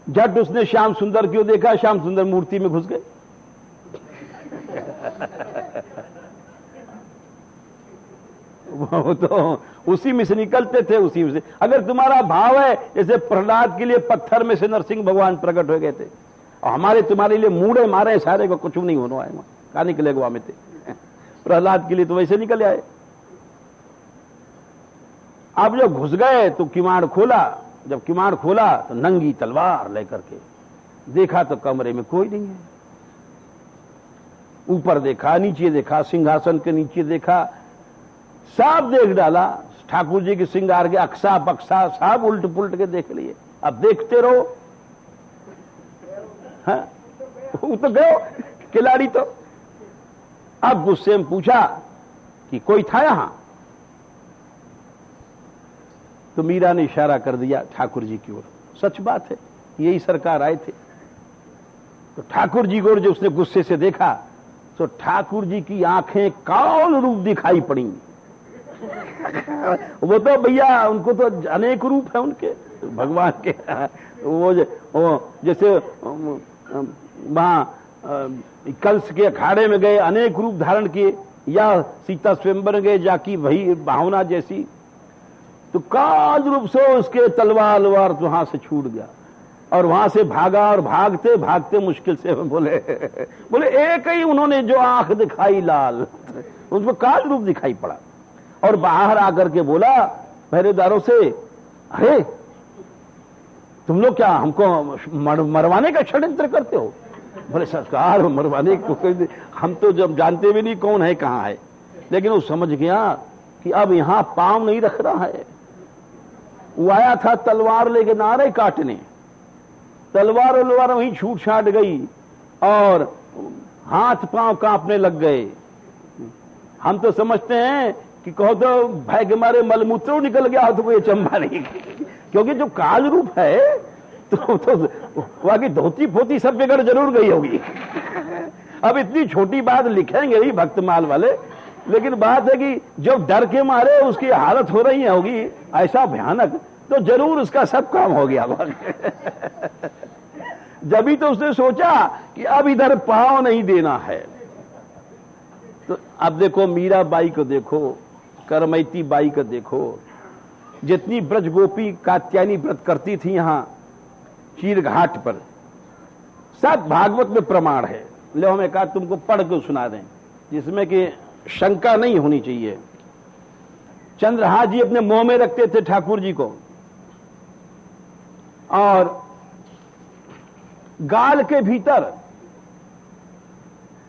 Speaker 1: झट उसने श्याम सुंदर क्यों देखा, श्याम सुंदर मूर्ति में घुस गए। वो तो उसी में से निकलते थे, उसी में से। अगर तुम्हारा भाव है जैसे प्रहलाद के लिए पत्थर में से नरसिंह भगवान प्रकट हो गए थे, और हमारे तुम्हारे लिए मूड़े मारे सारे को, कुछ नहीं होना है। कहा निकले गुआ में थे। प्रहलाद के लिए तो वैसे निकल आए। अब जब घुस गए तो किवाड़ खोला। जब किवाड़ खोला तो नंगी तलवार लेकर के देखा तो कमरे में कोई नहीं है। ऊपर देखा, नीचे देखा, सिंहासन के नीचे देखा, सब देख डाला। ठाकुर जी के श्रृंगार के अक्सा बक्सा सब उल्ट पुलट के देख लिए। अब देखते रहो। हाँ, वो तो गए खिलाड़ी। तो अब गुस्से में पूछा कि कोई था यहां। तो मीरा ने इशारा कर दिया ठाकुर जी की ओर। सच बात है, यही सरकार आए थे। तो ठाकुर जी को जो उसने गुस्से से देखा, तो ठाकुर जी की आंखें काल रूप दिखाई पड़ी। वो तो भैया उनको तो अनेक रूप है उनके भगवान के। वो जैसे वहां कंस के अखाड़े में गए, अनेक रूप धारण किए, या सीता स्वयंवर गए जाकी वही भावना जैसी। तो काल रूप से उसके तलवार वहां से छूट गया और वहां से भागा। और भागते भागते मुश्किल से बोले एक ही उन्होंने जो आंख दिखाई लाल, उसमें काल रूप दिखाई पड़ा। और बाहर आकर के बोला पहरेदारों से, अरे तुम लोग क्या हमको मरवाने का षड्यंत्र करते हो। बोले सरकार मरवाने को हम तो जब जानते भी नहीं कौन है कहां है। लेकिन वो समझ गया कि अब यहां पांव नहीं रख रहा है। वो आया था तलवार लेके नारे काटने, तलवार वहीं छूट छाट गई और हाथ पांव कांपने लग गए। हम तो समझते हैं कि कहो तो भय के मारे मलमूत्र निकल गया हो तो कोई अचंभा नहीं, क्योंकि जो काल रूप है तो वहां की धोती पोती सब बिगड़ जरूर गई होगी। अब इतनी छोटी बात लिखेंगे ही भक्तमाल वाले लेकिन बात है कि जब डर के मारे उसकी हालत हो रही है होगी ऐसा भयानक, तो जरूर उसका सब काम हो गया। जब तो उसने सोचा कि अब इधर पांव नहीं देना है। तो अब देखो मीराबाई को देखो, करमैती बाई को देखो, जितनी ब्रज गोपी कात्यायनी व्रत करती थी यहां चीर घाट पर, सब भागवत में प्रमाण है। ले हमें कहा तुमको पढ़ के सुना दें जिसमें कि शंका नहीं होनी चाहिए। चंद्रहास जी अपने मुंह में रखते थे ठाकुर जी को, और गाल के भीतर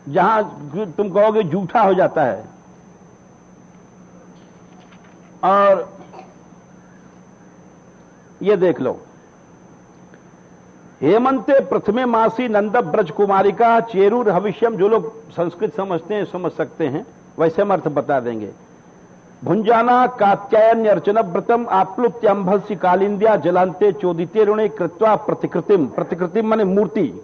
Speaker 1: जहां तुम कहोगे जूठा हो जाता है, और ये देख लो, हेमंते प्रथमे मासी नंद ब्रज कुमारिका चेरूर हविष्यम। जो लोग संस्कृत समझते हैं समझ सकते हैं, वैसे हम अर्थ बता देंगे। भुंजाना कात्यायन अर्चन व्रतम आप्लुत्यंभस्य कालिंद्या जलांते चोदिते ऋणे कृत्वा प्रतिकृतिम। प्रतिकृतिम माने मूर्ति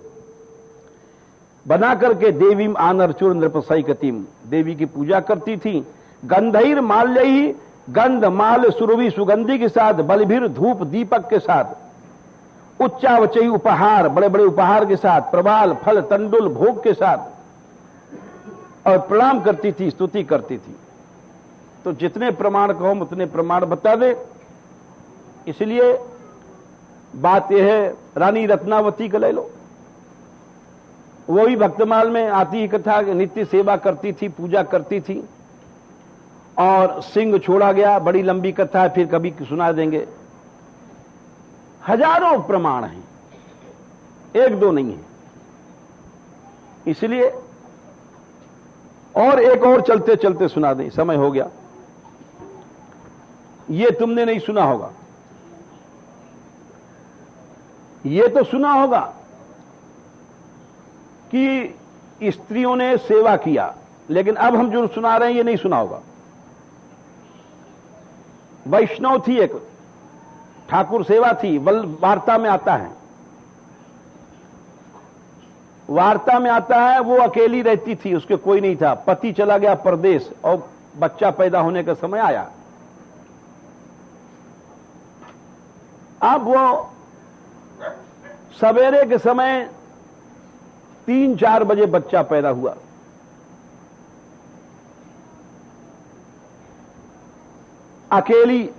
Speaker 1: बना करके देवीम आनर्चुर नृपसैकतिम, देवी की पूजा करती थी। गंधैर माल्यई, गंध माल सुरभि सुगंधि के साथ, बलिभीर धूप दीपक के साथ, उच्चावचयी उपहार बड़े बड़े उपहार के साथ, प्रबाल फल तंडुल भोग के साथ, और प्रणाम करती थी, स्तुति करती थी। तो जितने प्रमाण कहो उतने प्रमाण बता दे। इसलिए बात यह है, रानी रत्नावती का ले लो, वो भी भक्तमाल में आती ही कथा, नित्य सेवा करती थी, पूजा करती थी, और सिंह छोड़ा गया। बड़ी लंबी कथा है, फिर कभी सुना देंगे। हजारों प्रमाण हैं, एक दो नहीं है। इसलिए और एक और चलते चलते सुना दें, समय हो गया। ये तुमने नहीं सुना होगा, ये तो सुना होगा कि स्त्रियों ने सेवा किया, लेकिन अब हम जो सुना रहे हैं ये नहीं सुना होगा। वैष्णव थी एक, ठाकुर सेवा थी, वार्ता में आता है, वार्ता में आता है, वो अकेली रहती थी, उसके कोई नहीं था, पति चला गया परदेश और बच्चा पैदा होने का समय आया। अब वो सवेरे के समय 3-4 बजे बच्चा पैदा हुआ। अकेली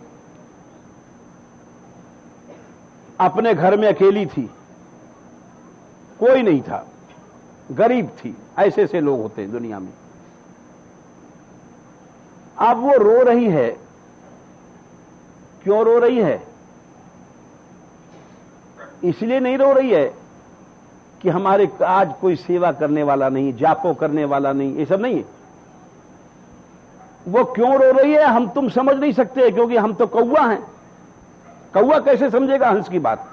Speaker 1: अपने घर में अकेली थी, कोई नहीं था, गरीब थी। ऐसे ऐसे लोग होते हैं दुनिया में। अब वो रो रही है। क्यों रो रही है? इसलिए नहीं रो रही है कि हमारे आज कोई सेवा करने वाला नहीं, जापो करने वाला नहीं, ये सब नहीं है। वो क्यों रो रही है हम तुम समझ नहीं सकते, क्योंकि हम तो कौवा हैं। कौवा कैसे समझेगा हंस की बात?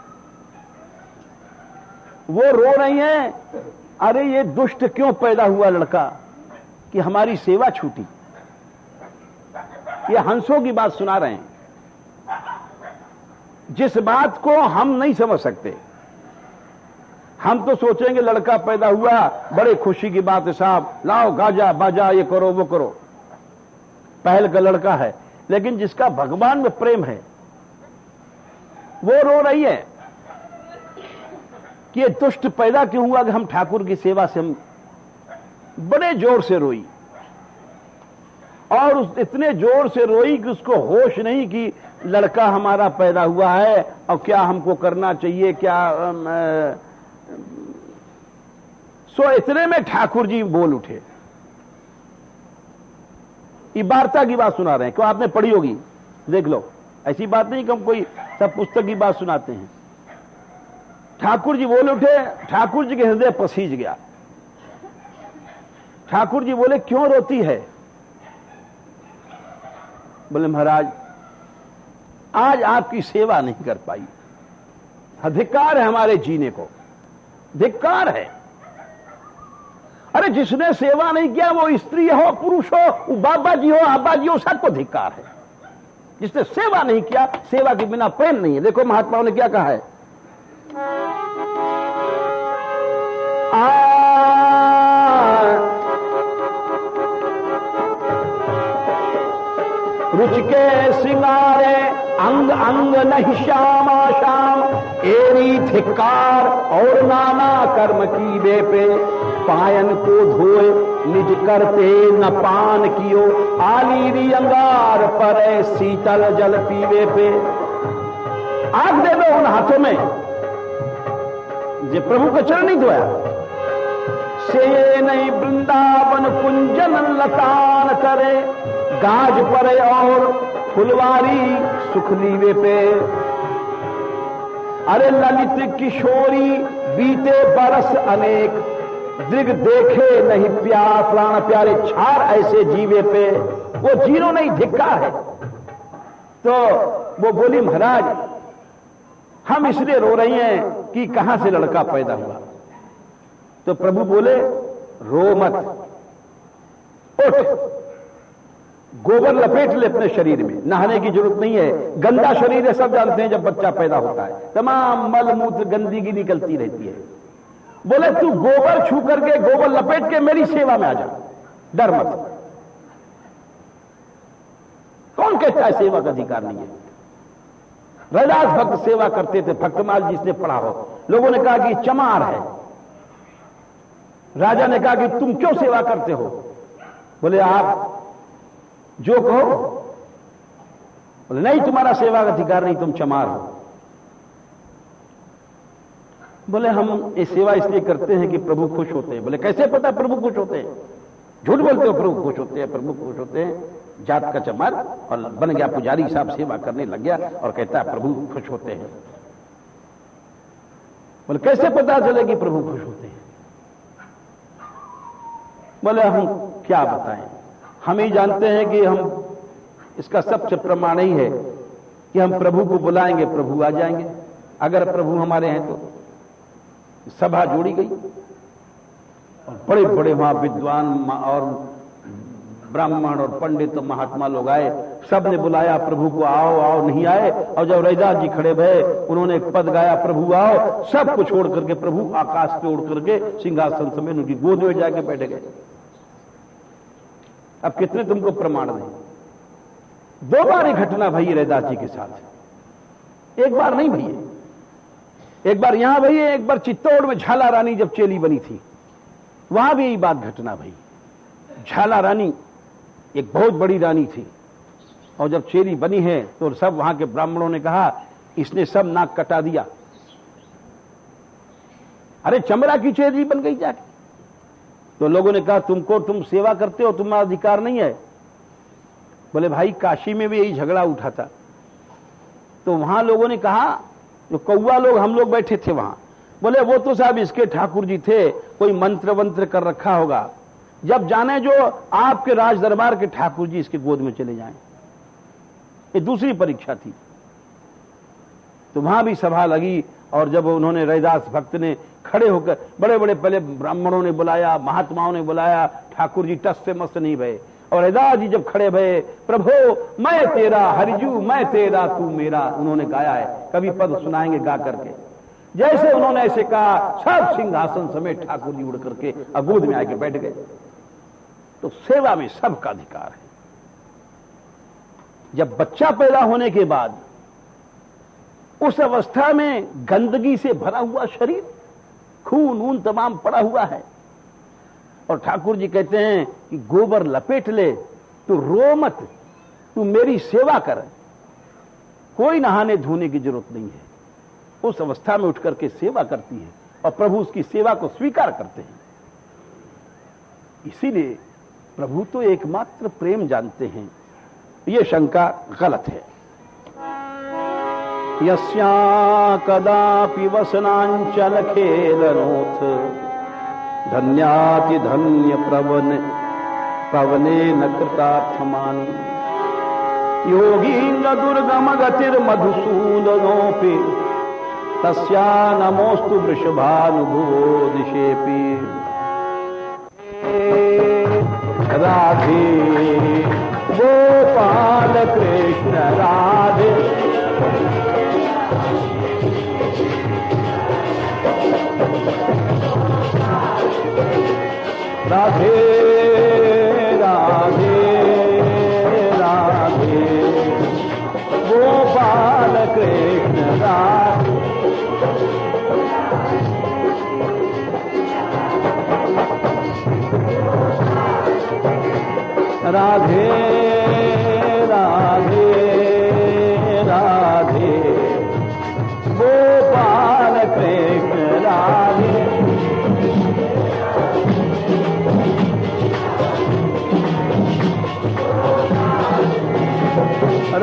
Speaker 1: वो रो रही है, अरे ये दुष्ट क्यों पैदा हुआ लड़का कि हमारी सेवा छूटी। ये हंसों की बात सुना रहे हैं, जिस बात को हम नहीं समझ सकते। हम तो सोचेंगे लड़का पैदा हुआ, बड़े खुशी की बात है साहब, लाओ गाजा बाजा, ये करो वो करो, पहल का लड़का है। लेकिन जिसका भगवान में प्रेम है वो रो रही है कि ये दुष्ट पैदा क्यों हुआ कि हम ठाकुर की सेवा से हम बड़े जोर से रोई, और इतने जोर से रोई कि उसको होश नहीं कि लड़का हमारा पैदा हुआ है और क्या हमको करना चाहिए, क्या सो इतने में ठाकुर जी बोल उठे। ये वार्ता की बात सुना रहे हैं, क्यों आपने पढ़ी होगी, देख लो। ऐसी बात नहीं कि हम कोई सब पुस्तक की बात सुनाते हैं। ठाकुर जी बोल उठे, ठाकुर जी के हृदय पसीज गया। ठाकुर जी बोले क्यों रोती है? बोले महाराज आज आपकी सेवा नहीं कर पाई, अधिकार है हमारे जीने को, धिक्कार है। अरे जिसने सेवा नहीं किया वो स्त्री हो पुरुष हो, वो बाबा जी हो आबा जी हो, सबको धिक्कार है। जिसने सेवा नहीं किया, सेवा के बिना प्रेम नहीं है। देखो महात्माओं ने क्या कहा है, रुच के सिंगारे अंग अंग नहीं श्यामा श्याम, एरी धिक्कार और नाना कर्म की बे पे, पायन को धोए निज करते न पान कियो, आलीरी अंगार पर शीतल जल पीवे पे। आग दे दो उन हाथों में जे प्रभु का चरण नहीं धोया, से नहीं वृंदावन कुंजन लतान करे, गाज पर और फुलवारी सुख लीवे पे। अरे ललित किशोरी बीते बरस अनेक, दृग देखे नहीं प्यार प्राण प्यारे, छार ऐसे जीवे पे। वो जीरो नहीं धिक्कार है। तो वो बोली महाराज हम इसलिए रो रही हैं कि कहां से लड़का पैदा हुआ। तो प्रभु बोले रो मत, उठ, गोबर लपेट ले अपने शरीर में, नहाने की जरूरत नहीं है। गंदा शरीर है, सब जानते हैं, जब बच्चा पैदा होता है तमाम मल मूत्र गंदगी निकलती रहती है। बोले तू गोबर छू करके, गोबर लपेट के मेरी सेवा में आ जा, डर मत। कौन कहता है सेवा का अधिकार नहीं है? रैदास भक्त सेवा करते थे, भक्तमाल जिसने पढ़ा हो। लोगों ने कहा कि चमार है। राजा ने कहा कि तुम क्यों सेवा करते हो? बोले आप जो कहो। बोले नहीं, तुम्हारा सेवा का अधिकार नहीं, तुम चमार हो। बोले हम ये सेवा इसलिए करते हैं कि प्रभु खुश होते हैं। बोले कैसे पता प्रभु खुश होते हैं? झूठ बोलते हो, प्रभु खुश होते हैं, प्रभु खुश होते हैं। जात का चमार और बन गया पुजारी साहब, सेवा करने लग गया और कहता है प्रभु खुश होते हैं। बोले कैसे पता चले कि प्रभु खुश होते हैं? बोले हम क्या बताएं, हम ही जानते हैं कि हम, इसका सबसे प्रमाण ही है कि हम प्रभु को बुलाएंगे, प्रभु आ जाएंगे। अगर प्रभु हमारे हैं तो सभा जोड़ी गई और बड़े बड़े वहां विद्वान और ब्राह्मण और पंडित और महात्मा लोग आए, सब ने बुलाया प्रभु को, आओ आओ, नहीं आए। और जब रैदास जी खड़े भये, उन्होंने एक पद गाया, प्रभु आओ, सब कुछ छोड़ करके प्रभु आकाश पे उड़ करके सिंहासन समेत उनकी गोद में जाके बैठ गए। अब कितने तुमको प्रमाण दें? 2 बार ये घटना भई रैदास जी के साथ, एक बार नहीं भई। एक बार यहां भई, एक बार चित्तौड़ में झाला रानी जब चेली बनी थी, वहां भी यही बात घटना भई। झाला रानी एक बहुत बड़ी रानी थी और जब चेली बनी है तो सब वहां के ब्राह्मणों ने कहा इसने सब नाक कटा दिया। अरे चमड़ा की चेली बन गई जाके। तो लोगों ने कहा तुम सेवा करते हो, तुम्हारा अधिकार नहीं है। बोले भाई काशी में भी यही झगड़ा उठा था। तो वहां लोगों ने कहा, जो कौवा लोग हम लोग बैठे थे वहां, बोले वो तो साहब इसके ठाकुर जी थे, कोई मंत्र वंत्र कर रखा होगा, जब जाने जो आपके राज दरबार के ठाकुर जी इसके गोद में चले जाएं। ये दूसरी परीक्षा थी। तो वहां भी सभा लगी और जब उन्होंने रैदास भक्त ने खड़े होकर, बड़े बड़े पहले ब्राह्मणों ने बुलाया, महात्माओं ने बुलाया, ठाकुर जी टस से मस्त नहीं भये। और रैदास जी जब खड़े भये, प्रभो मैं तेरा हरिजू, मैं तेरा तू मेरा, उन्होंने गाया है, कभी पद सुनाएंगे गा करके। जैसे उन्होंने ऐसे कहा, सब सिंहासन समेत ठाकुर जी उड़ करके गोद में आके बैठ गए। तो सेवा में सबका अधिकार है। जब बच्चा पैदा होने के बाद उस अवस्था में गंदगी से भरा हुआ शरीर, खून ऊन तमाम पड़ा हुआ है, और ठाकुर जी कहते हैं कि गोबर लपेट ले, तू रो मत, तू मेरी सेवा कर, कोई नहाने धोने की जरूरत नहीं है। उस अवस्था में उठ करके सेवा करती है और प्रभु उसकी सेवा को स्वीकार करते हैं। इसीलिए प्रभु तो एकमात्र प्रेम जानते हैं। यह शंका गलत है। यस्या कदापि वसनांचल खेलनोथ, धन्याति धन्य पवने न कृतार्थमानि, योगीन्द्र दुर्गम गतिर मधुसूदनोपि, तस्या नमोस्तु वृषभानुभुवो दिशेपि। राधे गोपाल कृष्ण राधे, राधे राधे राधे।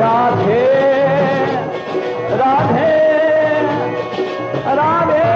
Speaker 1: राधे राधे राधे